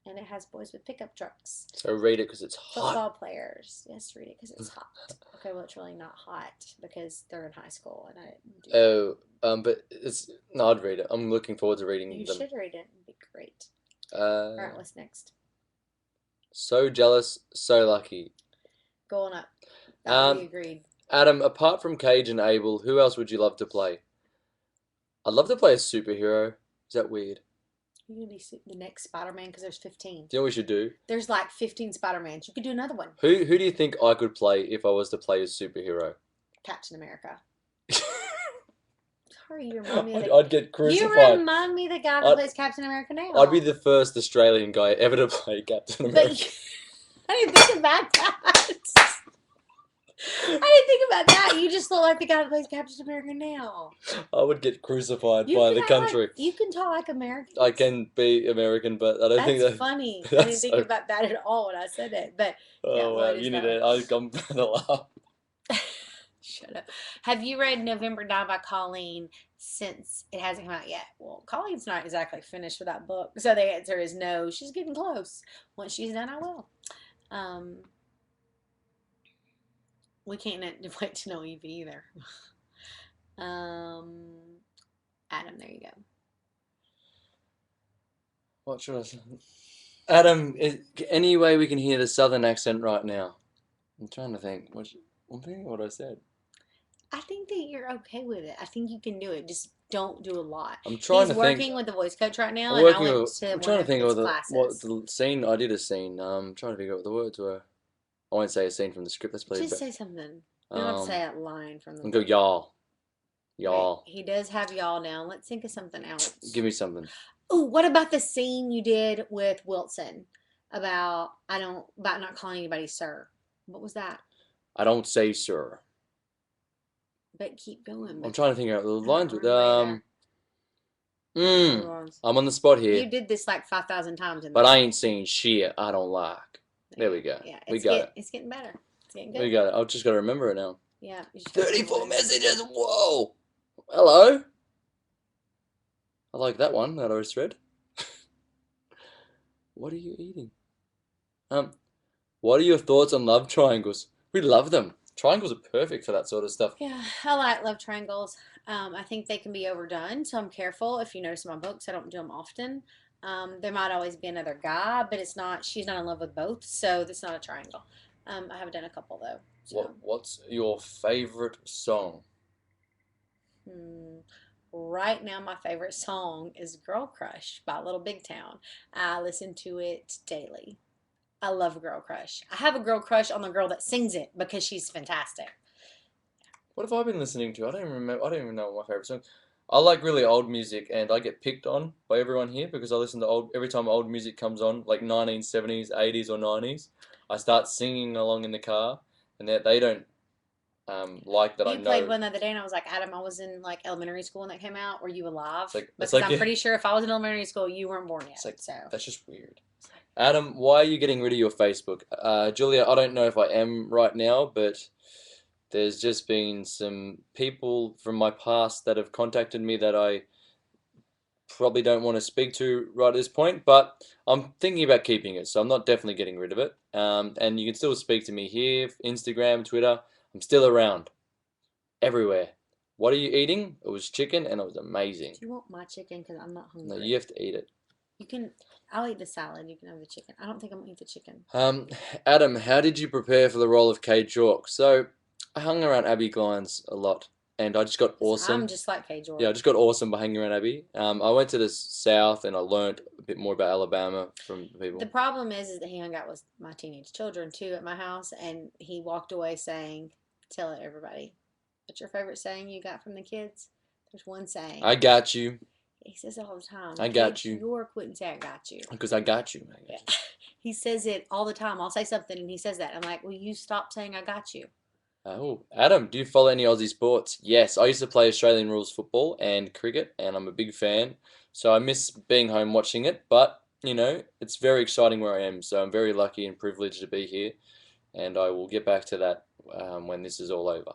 And it has boys with pickup trucks. So read it because it's hot. Football players. Yes, read it because it's hot. Okay, well, it's really not hot because they're in high school and I didn't do that. But it's no, I'd read it. I'm looking forward to reading You them. should read it. It'd be great. All right, what's next? So jealous, so lucky. Going up. That we agreed. Adam, apart from Cage and Abel, who else would you love to play? I'd love to play a superhero. Is that weird? You're going to be the next Spider-Man because there's 15. Do you know what we should do? There's like 15 Spider-Mans. You could do another one. Who do you think I could play if I was to play a superhero? Captain America. Sorry, you remind me of I'd get crucified. You remind me of the guy that plays Captain America now. I'd be the first Australian guy ever to play Captain America. But I didn't think about that. I didn't think about that. You just look like the guy that plays Captain America now. I would get crucified You by can the act like country. you can talk like I Americans. can be American, but I don't think That's that funny. I didn't that's think so. about that at all when I said it. But yeah, Oh well, wow, it is you need though. to. I'm gonna laugh. Shut up. Have you read November 9 by Colleen since it hasn't come out yet? Well, Colleen's not exactly finished with that book. So the answer is no. She's getting close. Once she's done, I will. Um, we can't wait to know Evie either. Um, Adam, there you go. What should I say? Adam, any way we can hear the southern accent right now? I'm trying to think. I'm thinking what I said. I think that you're okay with it. I think you can do it. Just don't do a lot. I'm trying He's to think. working with a voice coach right now, I'm and I working went with. to I'm one trying to of think his of what classes. the scene. I did a scene. I'm trying to figure out what the words were. I won't say a scene from the script. That's probably Just better. say something. You don't have to say a line from the And go book. y'all, Okay, y'all. he does have y'all now. Let's think of something else. Give me something. Oh, what about the scene you did with Wilson about not calling anybody sir? What was that? I don't say sir. But keep going. I'm But trying to think out the I don't lines with remember either. I'm on the spot here, You did this like 5,000 times in but this I scene. ain't saying shit I don't like. There we go. Yeah, We got it. it's getting better. It's getting We good. got it. I've just got to remember it now. Yeah, you just gotta 34 remember it. messages. Whoa. Hello. I like that one that I was read. What are you eating? Um, what are your thoughts on love triangles? We love them. Triangles are perfect for that sort of stuff. Yeah, I like love triangles. I think they can be overdone, so I'm careful. If you notice in my books, I don't do them often. There might always be another guy, but it's not. She's not in love with both, so it's not a triangle. I have done a couple though. So, What's your favorite song? hmm. Right now, my favorite song is "Girl Crush" by Little Big Town. I listen to it daily. I love Girl Crush. I have a girl crush on the girl that sings it because she's fantastic. What have I been listening to? I don't even remember. I don't even know what my favorite song. I like really old music, and I get picked on by everyone here because I listen to old. Every time old music comes on, like 1970s, 80s, or 90s, I start singing along in the car, and they don't like that I You played know. one the other day, and I was like, Adam, I was in like elementary school when that came out. Were you alive? It's Because like I'm pretty sure if I was in elementary school, you weren't born it's yet. like So that's just weird. Adam, why are you getting rid of your Facebook? Julia, I don't know if I am right now, but there's just been some people from my past that have contacted me that I probably don't want to speak to right at this point, but I'm thinking about keeping it, so I'm not definitely getting rid of it. And you can still speak to me here, Instagram, Twitter. I'm still around, everywhere. What are you eating? It was chicken, and it was amazing. do you want my chicken? Because I'm not No, hungry. you have to eat it. You can. I'll eat the salad. You can have the chicken. I don't think I'm gonna eat the chicken. Um, Adam, how did you prepare for the role of Kate Jork? So, I hung around Abbi Glines a lot, and I just got I'm awesome. just like Kay Yeah, I George. just got awesome by hanging around Abby. I went to the South and I learned a bit more about Alabama from the The people. problem is that he hung out with my teenage children too at my house, and he walked away saying, "Tell it everybody. What's your favorite saying you got from the kids?" There's one saying. I got you. He says it all the time. I Kay got you. York wouldn't say I got you. Because I got you. I Yeah. got you. He says it all the time. I'll say something and he says that. I'm like, will you stop saying I got you? Oh, Adam, do you follow any Aussie sports? Yes, I used to play Australian rules football and cricket, and I'm a big fan. So I miss being home watching it, but it's very exciting where I am. So I'm very lucky and privileged to be here, and I will get back to that when this is all over.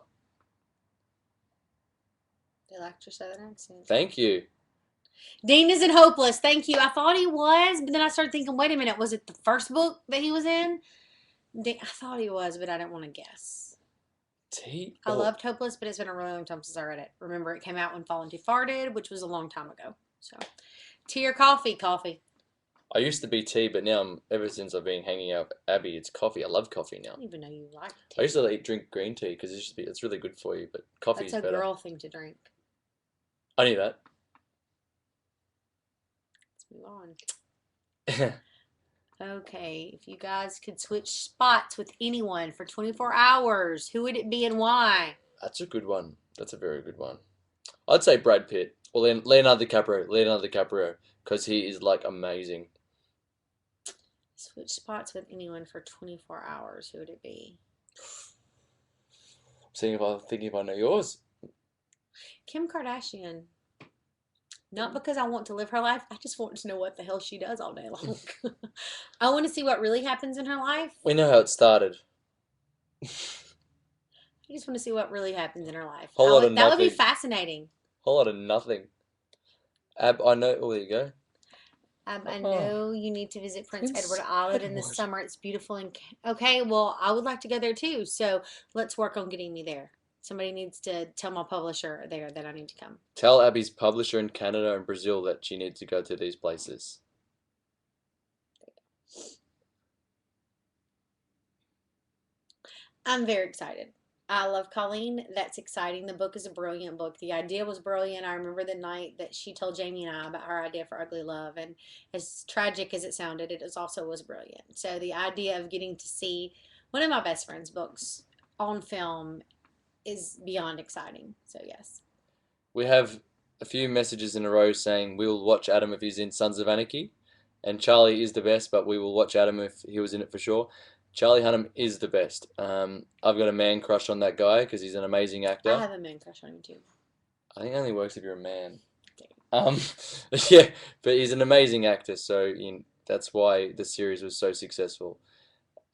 They liked your southern accent. Thank you. Dean isn't hopeless. Thank you. I thought he was, but then I started thinking, wait a minute, was it the first book that he was in? I thought he was, but I didn't want to guess. I loved Hopeless, but it's been a really long time since I read it. Remember, it came out when Fallen Too farted, which was a long time ago. So, tea or coffee? Coffee. I used to be tea, but now ever since I've been hanging out with Abby, it's coffee. I love coffee I now. didn't even know you liked I tea. used to drink green tea because it's really good for you, but coffee That's is a better. girl thing to drink. I knew that. Let's move on. Okay, if you guys could switch spots with anyone for 24 hours, who would it be and why? That's a good one. That's a very good one. I'd say Brad Pitt or Leonardo DiCaprio. Leonardo DiCaprio, because he is like amazing. Switch spots with anyone for 24 hours, who would it be? Seeing if I thinking if I know yours. Kim Kardashian. Not because I want to live her life. I just want to know what the hell she does all day long. I want to see what really happens in her life. We know how it started. I just want to see what really happens in her life. Whole lot of That would be nothing. fascinating. Whole lot of nothing. I know. Oh, there you go. I Oh, know you need to visit Prince Edward Prince Island in the Edward. summer. It's beautiful and okay. Well, I would like to go there too. So let's work on getting me there. Somebody needs to tell my publisher there that I need to come. Tell Abby's publisher in Canada and Brazil that she needs to go to these places. I'm very excited. I love Colleen. That's exciting. The book is a brilliant book. The idea was brilliant. I remember the night that she told Jamie and I about her idea for Ugly Love, and as tragic as it sounded, it also was brilliant. So the idea of getting to see one of my best friend's books on film is beyond exciting. So yes. We have a few messages in a row saying we will watch Adam if he's in Sons of Anarchy, and Charlie is the best, but we will watch Adam if he was in it for sure. Charlie Hunnam is the best. I've got a man crush on that guy because he's an amazing I actor. have a man crush on you too. I think it only works if you're a man. Um, yeah, but he's an amazing actor, so that's why the series was so successful.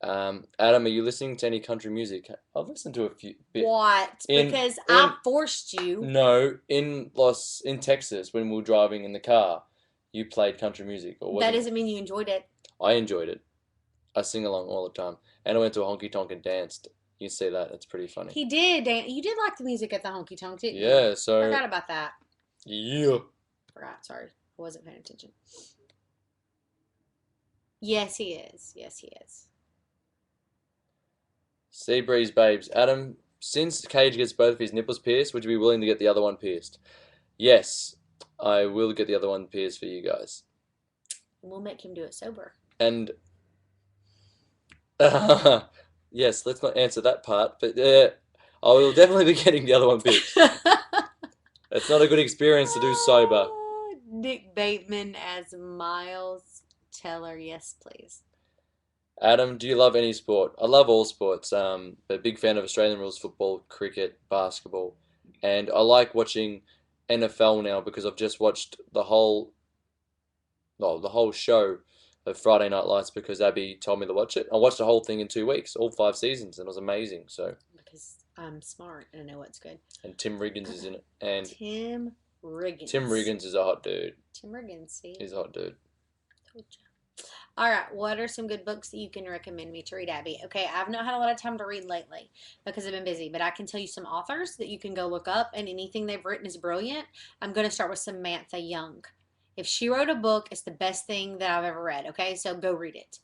Adam, are you listening to any country music? I've listened to a few bit What? in Because in I forced you. no in Texas when we were driving in the car. You played country music, or That wasn't it? doesn't mean you enjoyed it. I enjoyed it. I sing along all the time, and I went to a honky tonk and danced. You see that? It's pretty funny. He did. You did like the music at the honky tonk, didn't you? Yeah, so Forgot about that. yeah. Forgot. Sorry, I wasn't paying attention. Yes, he is. Yes, he is. Sea breeze babes. Adam, since Cage gets both of his nipples pierced, would you be willing to get the other one pierced? Yes, I will get the other one pierced for you guys. We'll make him do it sober. And yes, let's not answer that part, but I will definitely be getting the other one pierced. It's not a good experience to do sober. Nick Bateman as Miles Teller. Yes, please. Adam, do you love any sport? I love all sports. But a big fan of Australian rules football, cricket, basketball, and I like watching NFL now because I've just watched the whole show of Friday Night Lights because Abby told me to watch it. I watched the whole thing in 2 weeks, all 5 seasons, and it was amazing. So, Because I'm smart and I know what's good. and Tim Riggins is in it, and Tim Riggins. Tim Riggins is a hot dude. Tim Riggins, see? He's a hot dude. Told you. All right, what are some good books that you can recommend me to read, Abby? Okay, I've not had a lot of time to read lately because I've been busy, but I can tell you some authors that you can go look up, and anything they've written is brilliant. I'm going to start with Samantha Young. If she wrote a book, it's the best thing that I've ever read, okay? So go read it.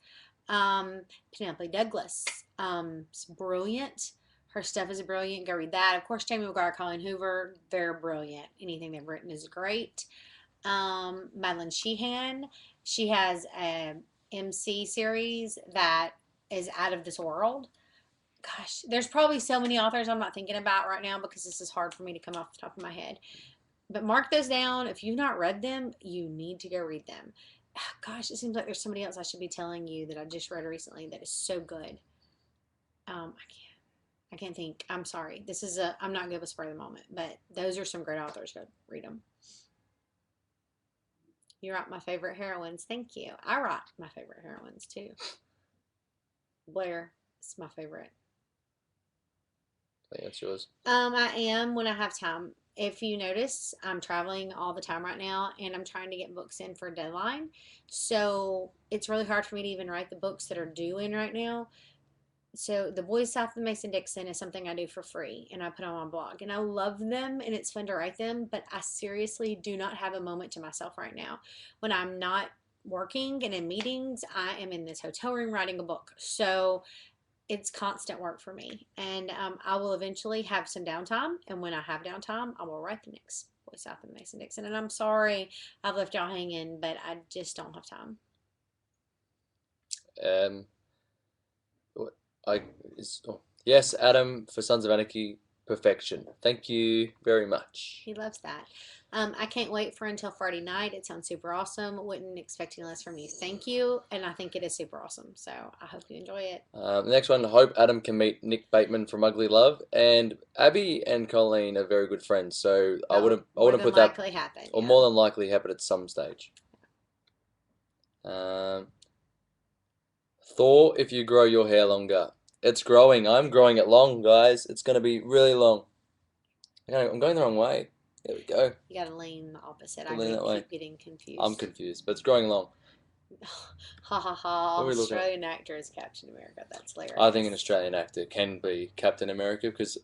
Penelope Douglas, it's brilliant. Her stuff is brilliant. Go read that. Of course, Jamie McGuire, Colleen Hoover, they're brilliant. Anything they've written is great. Madeline Sheehan, she has a MC series that is out of this world. Gosh, there's probably so many authors I'm not thinking about right now because this is hard for me to come off the top of my head. But mark those down. If you've not read them, you need to go read them. Gosh, it seems like there's somebody else I should be telling you that I just read recently that is so good. I can't think. I'm sorry. I'm not good with spur of the moment, but those are some great authors. Go read them. You write my favorite heroines. Thank you. I write my favorite heroines too. Blair is my favorite. I think that's yours. I am when I have time. If you notice, I'm traveling all the time right now and I'm trying to get books in for a deadline. So it's really hard for me to even write the books that are due in right now. So the Boys South of Mason-Dixon is something I do for free and I put on my blog. And I love them and it's fun to write them, but I seriously do not have a moment to myself right now. When I'm not working and in meetings, I am in this hotel room writing a book. So it's constant work for me. And I will eventually have some downtime. And when I have downtime, I will write the next Boys South of Mason-Dixon. And I'm sorry I've left y'all hanging, but I just don't have time. What yes, Adam for Sons of Anarchy, perfection. Thank you very much. He loves that. I can't wait for until Friday night. It sounds super awesome. Wouldn't expect any less from you. Thank you. And I think it is super awesome. So I hope you enjoy it. The next one, hope Adam can meet Nick Bateman from Ugly Love, and Abby and Colleen are very good friends. So That'll I more wouldn't than put that, likely happen. or Yeah. more than likely happen at some stage. Thor, if you grow your hair longer, it's growing. I'm growing it long, guys. It's gonna be really long. I'm going the wrong way. There we go. You gotta lean the opposite. To I lean that way. keep getting confused. I'm confused, but it's growing long. Ha ha ha. What are we looking at? Australian actor is Captain America. That's hilarious. I think an Australian actor can be Captain America because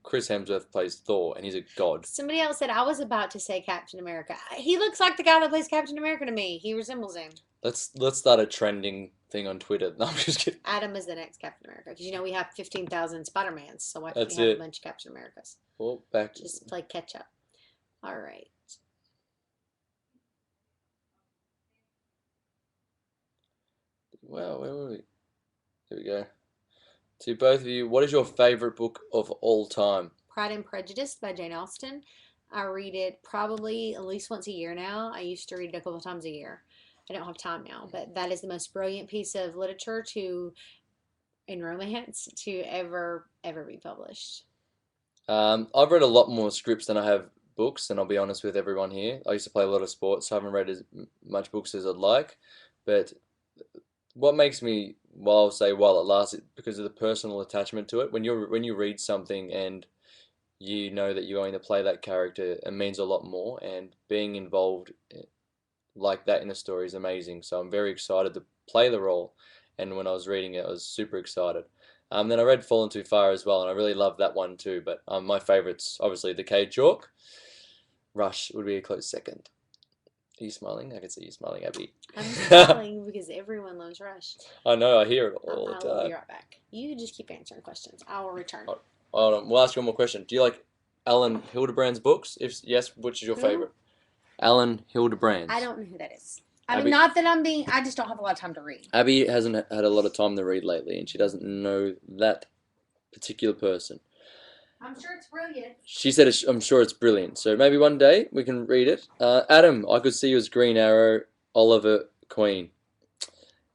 Chris Hemsworth plays Thor, and he's a god. Somebody else said I was about to say Captain America. He looks like the guy that plays Captain America to me. He resembles him. Let's start a trending thing on Twitter. No, I'm just kidding. Adam is the next Captain America because you know we have 15,000 Spider-Mans, so why can't That's we have it. a bunch of Captain Americas? Well, back to Just play catch up. All right. wow, where were we? There we go. To both of you, what is your favorite book of all time? Pride and Prejudice by Jane Austen. I read it probably at least once a year now. I used to read it a couple times a year. I don't have time now, but that is the most brilliant piece of literature in romance to ever be published. I've read a lot more scripts than I have books, and I'll be honest with everyone here. I used to play a lot of sports, so I haven't read as much books as I'd like. But what makes me, well, I'll say while it lasts, because of the personal attachment to it. When you read something and you know that you're going to play that character, it means a lot more. And being involved like that in a story is amazing. So I'm very excited to play the role. And when I was reading it, I was super excited. Then I read Fallen Too Far as well, and I really loved that one too. But my favourites, obviously, The Cage Chalk. Rush would be a close second. Are you smiling? I can see you smiling, Abby. I'm smiling because everyone loves Rush. I know, I hear it all the I time. will be right back. You just keep answering questions. I will return. Hold on, we'll ask you one more question. Do you like Alan Hildebrand's books? If yes, which is your Who? favourite? Alan Hildebrand. I don't know who that is. I Abby- mean, not that I'm being. I just don't have a lot of time to read. Abby hasn't had a lot of time to read lately, and she doesn't know that particular person. I'm sure it's brilliant. She said, I'm sure it's brilliant. So maybe one day we can read it. Adam, I could see you as Green Arrow, Oliver Queen.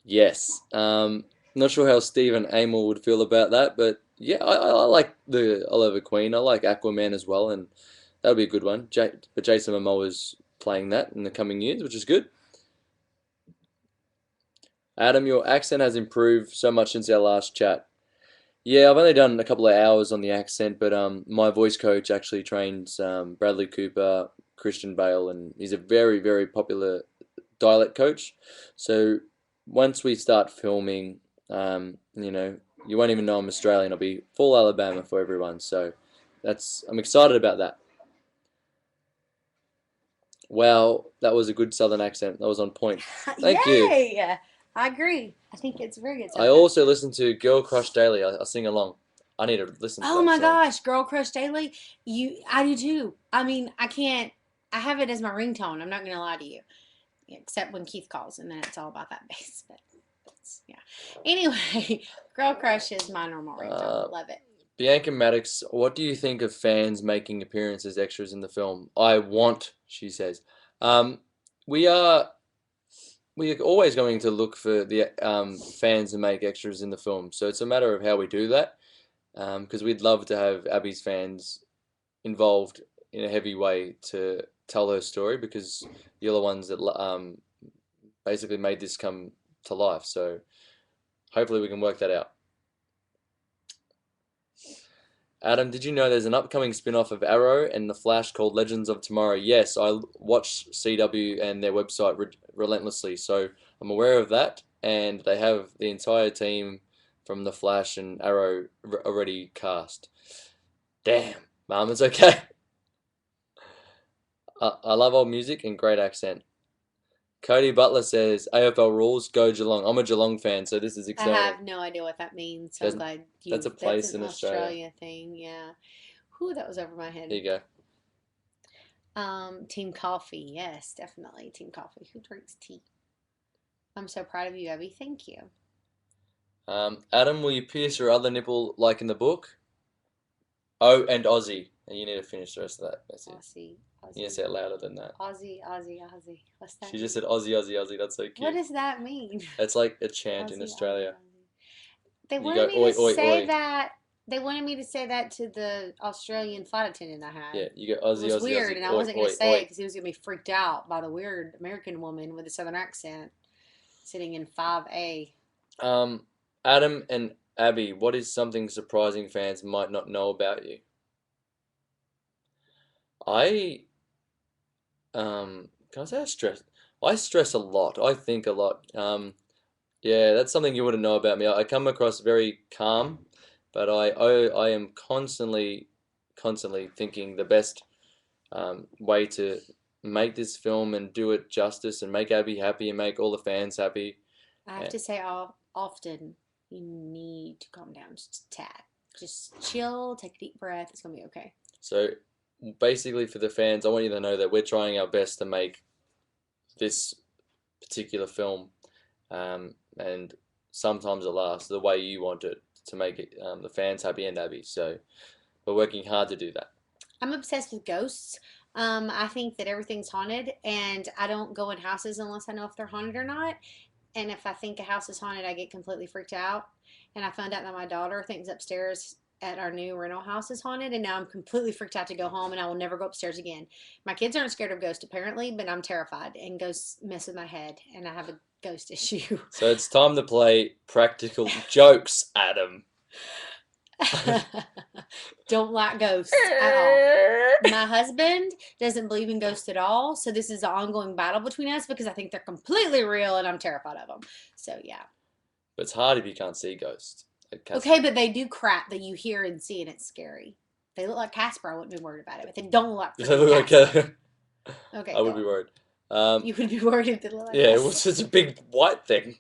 Yes. Not sure how Stephen Amell would feel about that, but yeah, I like the Oliver Queen. I like Aquaman as well, and that would be a good one. But Jason Momoa is playing that in the coming years, which is good. Adam, your accent has improved so much since our last chat. Yeah, I've only done a couple of hours on the accent, but my voice coach actually trains Bradley Cooper, Christian Bale, and he's a very, very popular dialect coach. So once we start filming, you won't even know I'm Australian. I'll be full Alabama for everyone. So I'm excited about that. Wow, that was a good Southern accent. That was on point. Thank you. Yay! I agree. I think it's very good. I also listen to Girl Crush Daily. I sing along. I need to listen to Oh that my song. gosh, Girl Crush Daily. I do too. I mean, I can't. I have it as my ringtone. I'm not gonna lie to you, except when Keith calls, and then it's all about that bass. But yeah. Anyway, Girl Crush is my normal ringtone. Love it. Bianca Maddox, what do you think of fans making appearances extras in the film? I want, she says. We are always going to look for the fans to make extras in the film. So it's a matter of how we do that. Because we'd love to have Abby's fans involved in a heavy way to tell her story, because you're the ones that basically made this come to life. So hopefully we can work that out. Adam, did you know there's an upcoming spin-off of Arrow and The Flash called Legends of Tomorrow? Yes, I watch CW and their website relentlessly, so I'm aware of that, and they have the entire team from The Flash and Arrow already cast. Damn, Mum, it's okay. I love old music and great accent. Cody Butler says, AFL rules, go Geelong. I'm a Geelong fan, so this is exciting. I have no idea what that means. So I'm glad that's a place that's an in Australia thing, yeah. Whew, that was over my head. Here you go. Team coffee, yes, definitely. Team coffee. Who drinks tea? I'm so proud of you, Abby. Thank you. Adam, will you pierce your other nipple like in the book? Oh, and Aussie. And you need to finish the rest of that. That's it. Aussie, You need to Aussie, say it louder than that. Aussie, Aussie, Aussie. What's that She just mean? said Aussie, Aussie, Aussie. That's so What cute. does that mean? It's like a chant in Aussie, Aussie, Australia. Aussie. They You wanted go me to oi, oi, say oi. that. They wanted me to say that to the Australian flight attendant I had. Yeah, you go It Aussie, was Aussie, weird, Aussie. and I Oi, wasn't going to oi, say it oi. because he was going to be freaked out by the weird American woman with a southern accent sitting in 5A. Um, Adam and Abby, what is something surprising fans might not know about you? I can I say I stress? I stress a lot. I think a lot. Yeah, that's something you wouldn't know about me. I come across very calm, but I am constantly thinking the best way to make this film and do it justice and make Abby happy and make all the fans happy. I have And to say, often you need to calm down just a tad. Just chill, take a deep breath. It's going to be okay. so basically for the fans, I want you to know that we're trying our best to make this particular film, and sometimes it lasts the way you want it to make it the fans happy and Abby. So we're working hard to do that. I'm obsessed with ghosts. I think that everything's haunted, and I don't go in houses unless I know if they're haunted or not. And if I think a house is haunted, I get completely freaked out. And I found out that my daughter thinks upstairs at our new rental house is haunted, and now I'm completely freaked out to go home, and I will never go upstairs again. My kids aren't scared of ghosts apparently, but I'm terrified, and ghosts mess with my head, and I have a ghost issue. So it's time to play practical jokes, Adam. Don't like ghosts at all. My husband doesn't believe in ghosts at all, so this is an ongoing battle between us because I think they're completely real and I'm terrified of them. So yeah. But it's hard if you can't see ghosts. Like Okay, but they do crap that you hear and see, and it's scary. They look like Casper. I wouldn't be worried about it, but they don't look like they freaking look like Casper. Okay, I go would be on. worried. You would be worried if they look like Yeah, it Casper. was just a big white thing.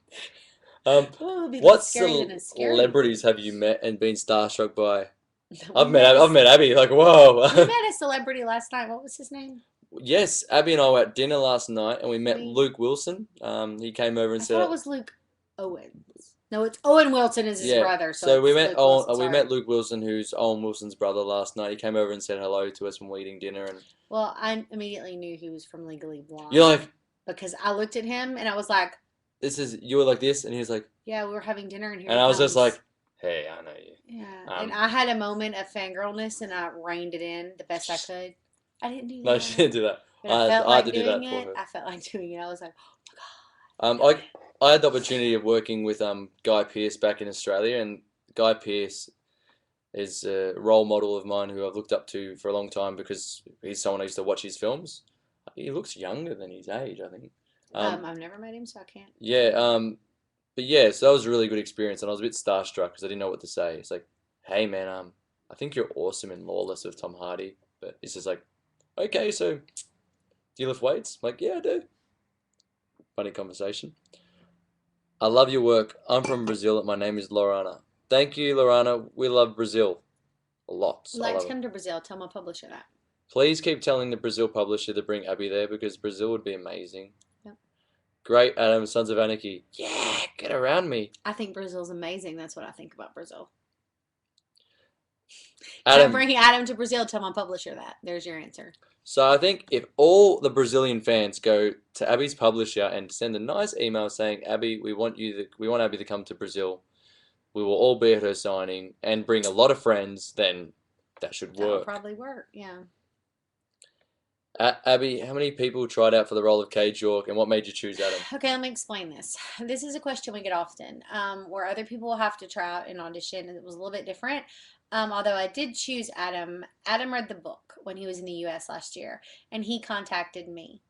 Um, Oh, it would be what less scary than a scary celebrities thing. have you met and been starstruck by? We met I've a met Abby. Like whoa. we met a celebrity last night. What was his name? Yes, Abby and I were at dinner last night, and we met We Luke Wilson. He came over and I thought it said, was Luke Owens. No, it's Owen Wilson is his "Yeah." brother, so So it's Luke Wilson. We met Sorry. Luke Wilson, who's Owen Wilson's brother, last night. He came over and said hello to us when we were eating dinner, and Well, I immediately knew he was from Legally you're Blonde like, because I looked at him and I was like, "This is you were like this," and he was like, "Yeah, we were having dinner and here and he I was just comes." like, "Hey, I know you." Yeah, and Um, I had a moment of fangirlness and I reined it in the best I could. I didn't do no, she that, didn't do that. but I felt I had like to do doing that for it. her. I felt like doing it. I was like, oh Um, I I had the opportunity of working with Guy Pearce back in Australia, and Guy Pearce is a role model of mine who I've looked up to for a long time because he's someone I used to watch his films. He looks younger than his age, I think. my Um, God. I've never met him, so I can't yeah, comment. but yeah, so that was a really good experience, and I was a bit starstruck because I didn't know what to say. It's like, hey man, I think you're awesome in Lawless with Tom Hardy, but it's just like, okay, so do you lift weights? I'm like, yeah, I do. Funny conversation. I love your work. I'm from Brazil. My name is Lorana. Thank you, Lorana. We love Brazil a lot. I'd I like to love it. come to Brazil. Tell my publisher that. Please keep telling the Brazil publisher to bring Abby there because Brazil would be amazing. Yep. Great, Adam, Sons of Anarchy. Yeah, get around me. I think Brazil's amazing. That's what I think about Brazil. Can I Adam, bring Adam to Brazil? Tell my publisher that. There's your answer. so I think if all the Brazilian fans go to Abby's publisher and send a nice email saying, Abby, we want Abby to come to Brazil. We will all be at her signing and bring a lot of friends, then that should That'll work. probably work. Yeah. Abby, how many people tried out for the role of Cage York, and what made you choose Adam? Okay, let me explain this. This is a question we get often, where other people will have to try out an audition, and it was a little bit different. Although I did choose Adam. Adam read the book when he was in the U.S. last year, and he contacted me.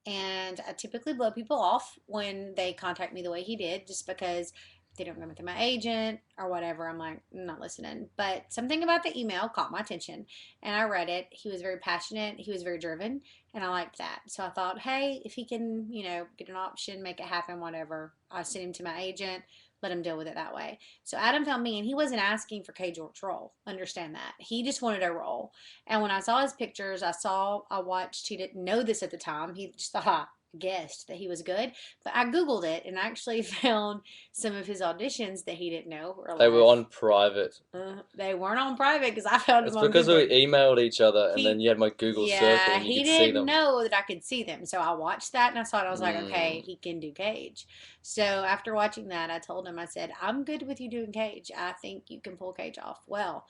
And I typically blow people off when they contact me the way he did, just because they don't come through my agent or whatever. I'm like, I'm not listening. But something about the email caught my attention, and I read it. He was very passionate. He was very driven, and I liked that. So I thought, hey, if he can, get an option, make it happen, whatever. I sent him to my agent, let him deal with it that way. So Adam found me, and he wasn't asking for K. George's role. Understand that. He just wanted a role. And when I saw his pictures, I watched, he didn't know this at the time. He just thought, guessed that he was good. But I Googled it and actually found some of his auditions that he didn't know were They were live. on private. They weren't on private because I found them It's on because we Google. emailed each other, and then He, you had my Google circle, yeah, and you he could see didn't them. know that I could see them. So I watched that and I saw it. I was like, okay, Mm. he can do Cage. So after watching that, I told him, I said, I'm good with you doing Cage. I think you can pull Cage off well.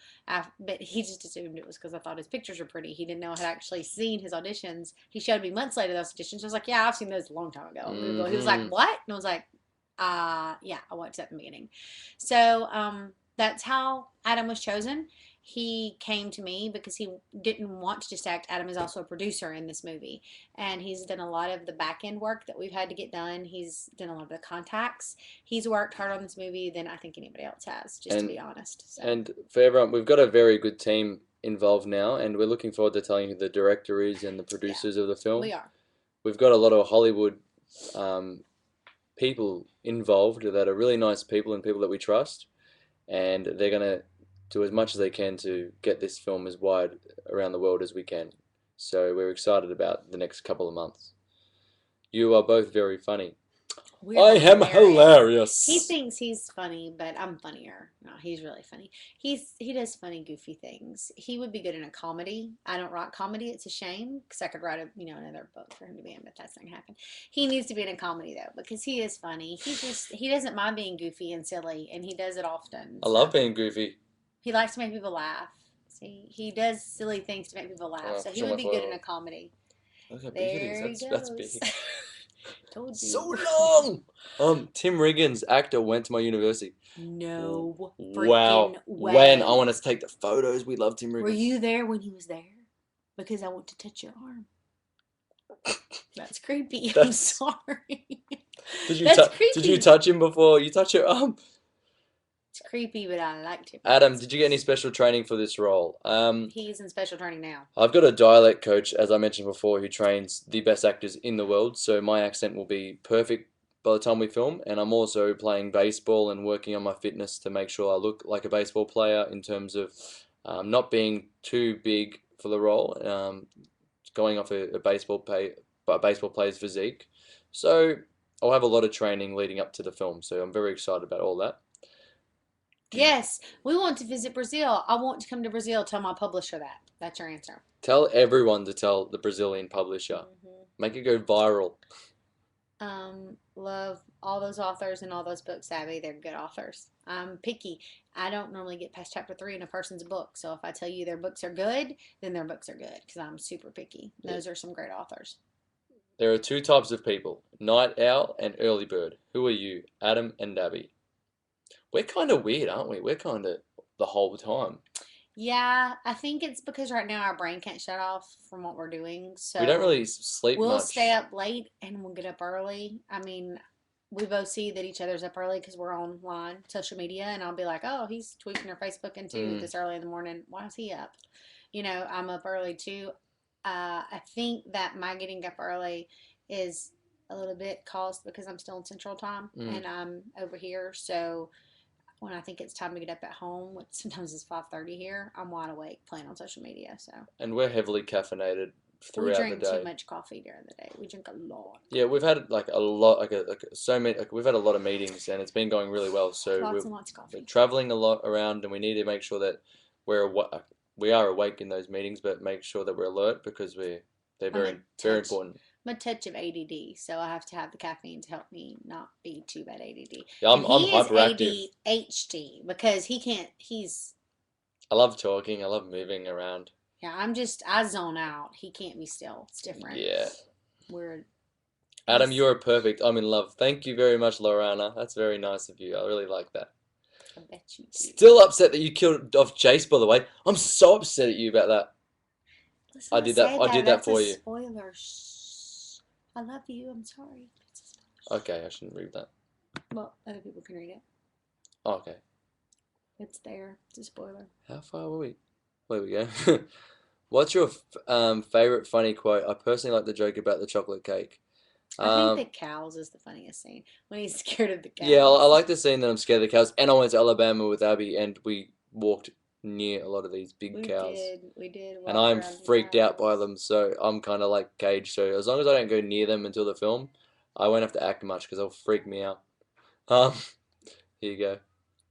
But he just assumed it was because I thought his pictures were pretty. He didn't know I had actually seen his auditions. He showed me months later those auditions. I was like, yeah, I've seen those a long time ago on Google. He was like, Hmm. what? And I was like, yeah, I watched that in the beginning. So that's how Addam was chosen. He came to me because he didn't want to just act. Addam is also a producer in this movie, and he's done a lot of the back end work that we've had to get done. He's done a lot of the contacts. He's worked harder on this movie than I think anybody else has, just to And be honest. So and for everyone, we've got a very good team involved now, and we're looking forward to telling you who the director is and the yeah, producers of the we film. are. We've got a lot of Hollywood um, people involved that are really nice people and people that we trust, and they're gonna do as much as they can to get this film as wide around the world as we can. So we're excited about the next couple of months. You are both very funny. We're I am hilarious. He hilarious. thinks he's funny, but I'm funnier. No, he's really funny. He does funny, goofy things. He would be good in a comedy. I don't write comedy. It's a shame because I could write another book for him to be in, but that's not gonna happen. He needs to be in a comedy though because he is funny. He doesn't mind being goofy and silly, and he does it often. I So love being goofy. he likes to make people laugh. See, he does silly things to make people laugh. Oh, So he show would my be good photo. in a comedy. Look how big it is. There he That's goes. big. Told So you. long. Tim Riggins, actor, went to my university. No Wow. freaking When I way. want to take the photos, we love Tim Were Riggins. you there when he was there? Because I want to touch your arm. That's creepy. I'm That's. sorry. Did you That's did you creepy. touch him before you touch your arm? It's creepy, but I liked him. Adam, did you get any special training for this role? He's in special training now. I've got a dialect coach, as I mentioned before, who trains the best actors in the world, so my accent will be perfect by the time we film. And I'm also playing baseball and working on my fitness to make sure I look like a baseball player in terms of not being too big for the role, going off a baseball player's physique. So I'll have a lot of training leading up to the film, so I'm very excited about all that. Yes, we want to visit Brazil. I want to come to Brazil. Tell my publisher that. That's your answer. Tell everyone to tell the Brazilian publisher. Hmm. Make it go viral. Love all those authors and all those books, Abby. They're good authors. I'm picky. I don't normally get past chapter 3 in a person's book. So if I tell you their books are good, then their books are good because I'm super picky. Those are some great authors. There are two types of people, night owl and early bird. Who are you, Adam and Abby? We're kind of weird, aren't we? We're kind of the whole time. Yeah, I think it's because right now our brain can't shut off from what we're doing. We don't So really sleep we'll stay much. up late and we'll get up early. I mean, we both see that each other's up early because we're online, social media, and I'll be like, oh, he's tweeting or Facebooking too Mm. this early in the morning. Why is he up? I'm up early too. I think that my getting up early is a little bit caused because I'm still in Central Time Mm. and I'm over here. So when I think it's time to get up at home, which sometimes it's 5:30 here, I'm wide awake playing on social media. So And we're heavily caffeinated we throughout the drink too day. much coffee during the day. We drink a lot. Yeah, we've had like a lot, so many, we've had a lot of meetings, and it's been going really well. So Lots and lots of we're coffee. traveling a lot around, and we need to make sure that we are awake in those meetings, but make sure that we're alert because they're I'm very important. a touch of ADD, so I have to have the caffeine to help me not be too bad ADD. Yeah, And I'm he is hyperactive. ADHD because he can't. I love talking. I love moving around. Yeah. I zone out. He can't be still. It's different. Yeah. We're Adam, he's. you're perfect. I'm in love. Thank you very much, Lorana. That's very nice of you. I really like that. I bet you do. Still upset that you killed off Jace, by the way. I'm so upset at you about that. Let's I not did that. say I that. did that That's a for you. spoiler. Shh. I love you. I'm sorry. It's a spoiler. Okay, I shouldn't read that. Well, other people can read it. Oh, okay. It's there. It's a spoiler. How far were we? There we go. What's your favorite funny quote? I personally like the joke about the chocolate cake. I think the Um, cows is the funniest scene when he's scared of the yeah, I cows. like the scene that I'm scared of the cows. And I went to Alabama with Abby, and we walked near a lot of these big cows. We did And walk I'm around the freaked out by cows. them, so I'm kind of like caged. So as long as I don't go near them until the film, I won't have to act much because they'll freak me out. Um, here you go.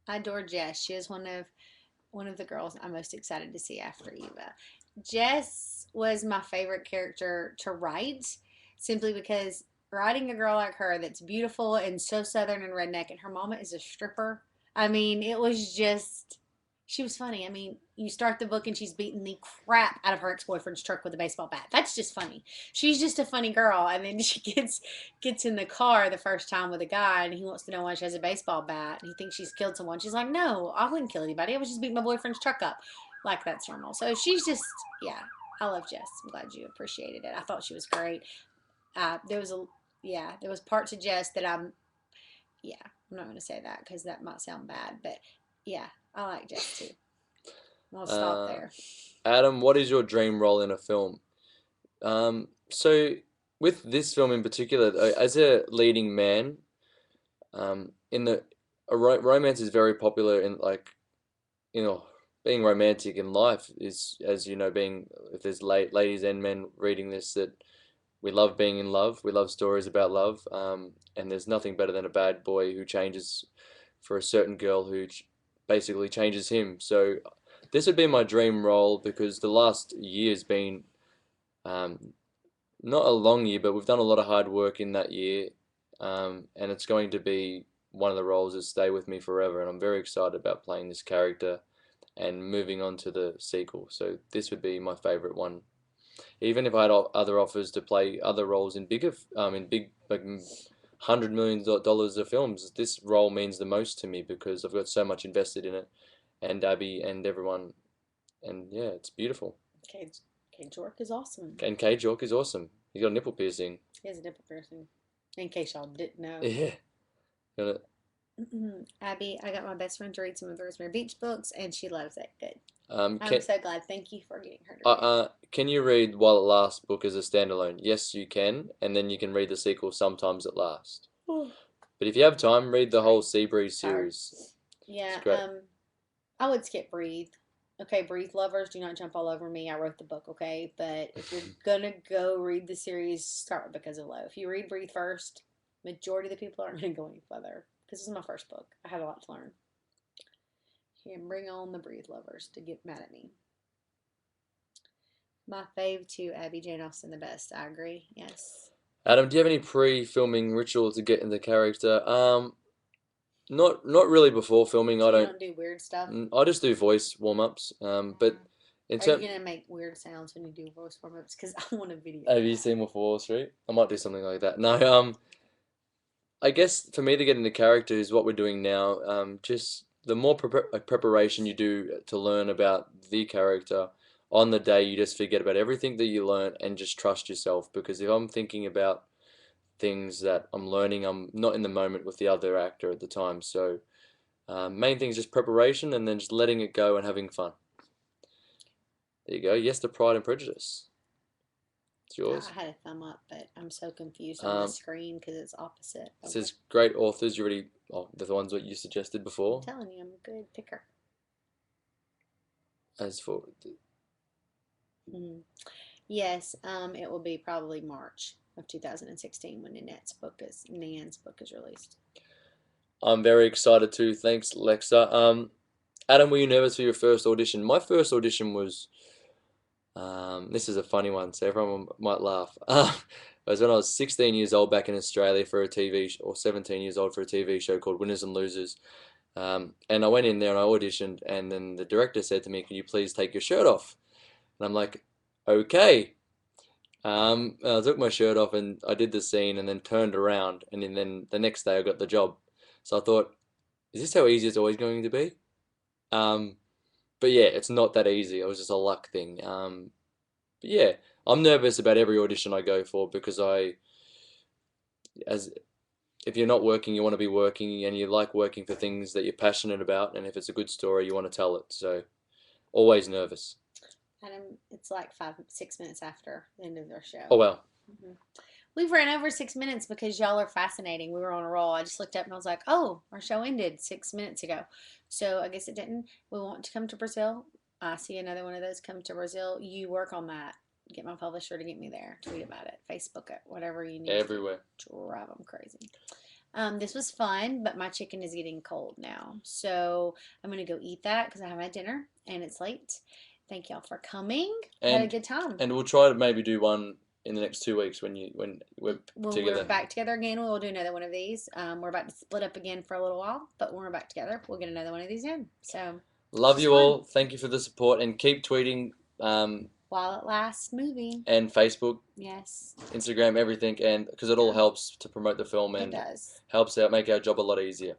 I adore Jess. She is one of the girls I'm most excited to see after Eva. Jess was my favorite character to write simply because writing a girl like her that's beautiful and so southern and redneck, and her mama is a stripper. I mean, it was just, she was funny. I mean, you start the book and she's beating the crap out of her ex-boyfriend's truck with a baseball bat. That's just funny. She's just a funny girl. And then she gets in the car the first time with a guy, and he wants to know why she has a baseball bat. And he thinks she's killed someone. She's like, no, I wouldn't kill anybody. I was just beating my boyfriend's truck up. Like, that's normal. So she's just, yeah, I love Jess. I'm glad you appreciated it. I thought she was great. There was a, yeah, there was parts of Jess that yeah, I'm not going to say that because that might sound bad, but yeah, I like Jess too. I'll stop Uh, there. Adam, what is your dream role in a film? So with this film in particular, as a leading man, in the romance is very popular in like you know being romantic in life is as you know being if there's ladies and men reading this that we love being in love, we love stories about love, and there's nothing better than a bad boy who changes for a certain girl who basically changes him. So this would be my dream role because the last year's been um, not a long year, but we've done a lot of hard work in that year, and it's going to be one of the roles that stay with me forever. And I'm very excited about playing this character and moving on to the sequel. So this would be my favorite one. Even if I had other offers to play other roles in big like $100 million of films, this role means the most to me because I've got so much invested in it, and Abby and everyone, and yeah, it's beautiful. Cage, Cage York is awesome. And Cage York is awesome. He's got a nipple piercing. He has a nipple piercing. In case y'all didn't know. Yeah. Got it. Abby, I got my best friend to read some of the Rosemary Beach books, and she loves it. Good. Um, I'm can so glad. Thank you for getting her to read it. can you read While It Lasts book as a standalone? Yes, you can, and then you can read the sequel Sometimes It Lasts. But if you have time, read the whole Sorry, Seabreeze tired. series. Yeah. It's great. I would skip Breathe. Okay, Breathe lovers, do not jump all over me. I wrote the book, okay? But if you're gonna go read the series, start with Because of Low. If you read Breathe first, majority of the people aren't gonna go any further. Because this is my first book. I had a lot to learn. Here, bring on the Breathe lovers to get mad at me. My fave too, Abby Jane Austen, the best. I agree. Yes. Adam, do you have any pre-filming ritual to get in the character? Not really before filming. So you don't do weird stuff. I just do voice warm-ups. But Mm. in Are you terms, gonna make weird sounds when you do voice warm ups? Because I want a video have of you that. seen Wolf of Wall Street? I might do something like that. No, I guess for me to get into character is what we're doing now. Just the more preparation you do to learn about the character on the day, you just forget about everything that you learn and just trust yourself. Because if I'm thinking about things that I'm learning, I'm not in the moment with the other actor at the time. So main thing is just preparation and then just letting it go and having fun. There you go. Yes to Pride and Prejudice. It's yours. I had a thumb up, but I'm so confused on the Um, screen because it's opposite it of says great authors. You already, oh, the ones that you suggested I'm before. telling you, I'm a good picker. As for Mm-hmm. Yes, it will be probably March of 2016 when Nan's book is released. I'm very excited too. Thanks, Lexa. Adam, were you nervous for your first audition? My first audition was, this is a funny one, so everyone might laugh. It was when I was 16 years old back in Australia for a or 17 years old for a TV show called Winners and Losers. And I went in there and I auditioned, and then the director said to me, "Can you please take your shirt off?" And I'm like, "Okay." I took my shirt off and I did the scene, and then turned around, and then the next day I got the job. So I thought, is this how easy it's always going to be? Um, but yeah, it's not that easy. It was just a luck thing. But yeah, I'm nervous about every audition I go for because as if you're not working, you want to be working, and you like working for things that you're passionate about, and if it's a good story, you want to tell it. So always nervous. And it's like 6 minutes after the end of their show. Oh well. Mm-hmm. We've ran over 6 minutes because y'all are fascinating. We were on a roll. I just looked up and I was like, oh, our show ended 6 minutes ago. So I guess it didn't. We want to come to Brazil. I see another one of those come to Brazil. You work on that. Get my publisher to get me there. Tweet about it. Facebook it. Whatever you need Everywhere. to drive them crazy. This was fun, but my chicken is getting cold now. So I'm going to go eat that because I have my dinner and it's late. Thank y'all for coming. Had a good time. And we'll try to maybe do one in the next 2 weeks when we're When together. we're back together again, we'll do another one of these. We're about to split up again for a little while, but when we're back together, we'll get another one of these in. So love you all. Thank you for the support and keep tweeting. While It Lasts movie. And Facebook. Yes. Instagram, everything, and because it all helps to promote the film and it does. Helps out make our job a lot easier.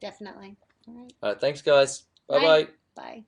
Definitely. All right. All right. Thanks, guys. Bye bye. Bye.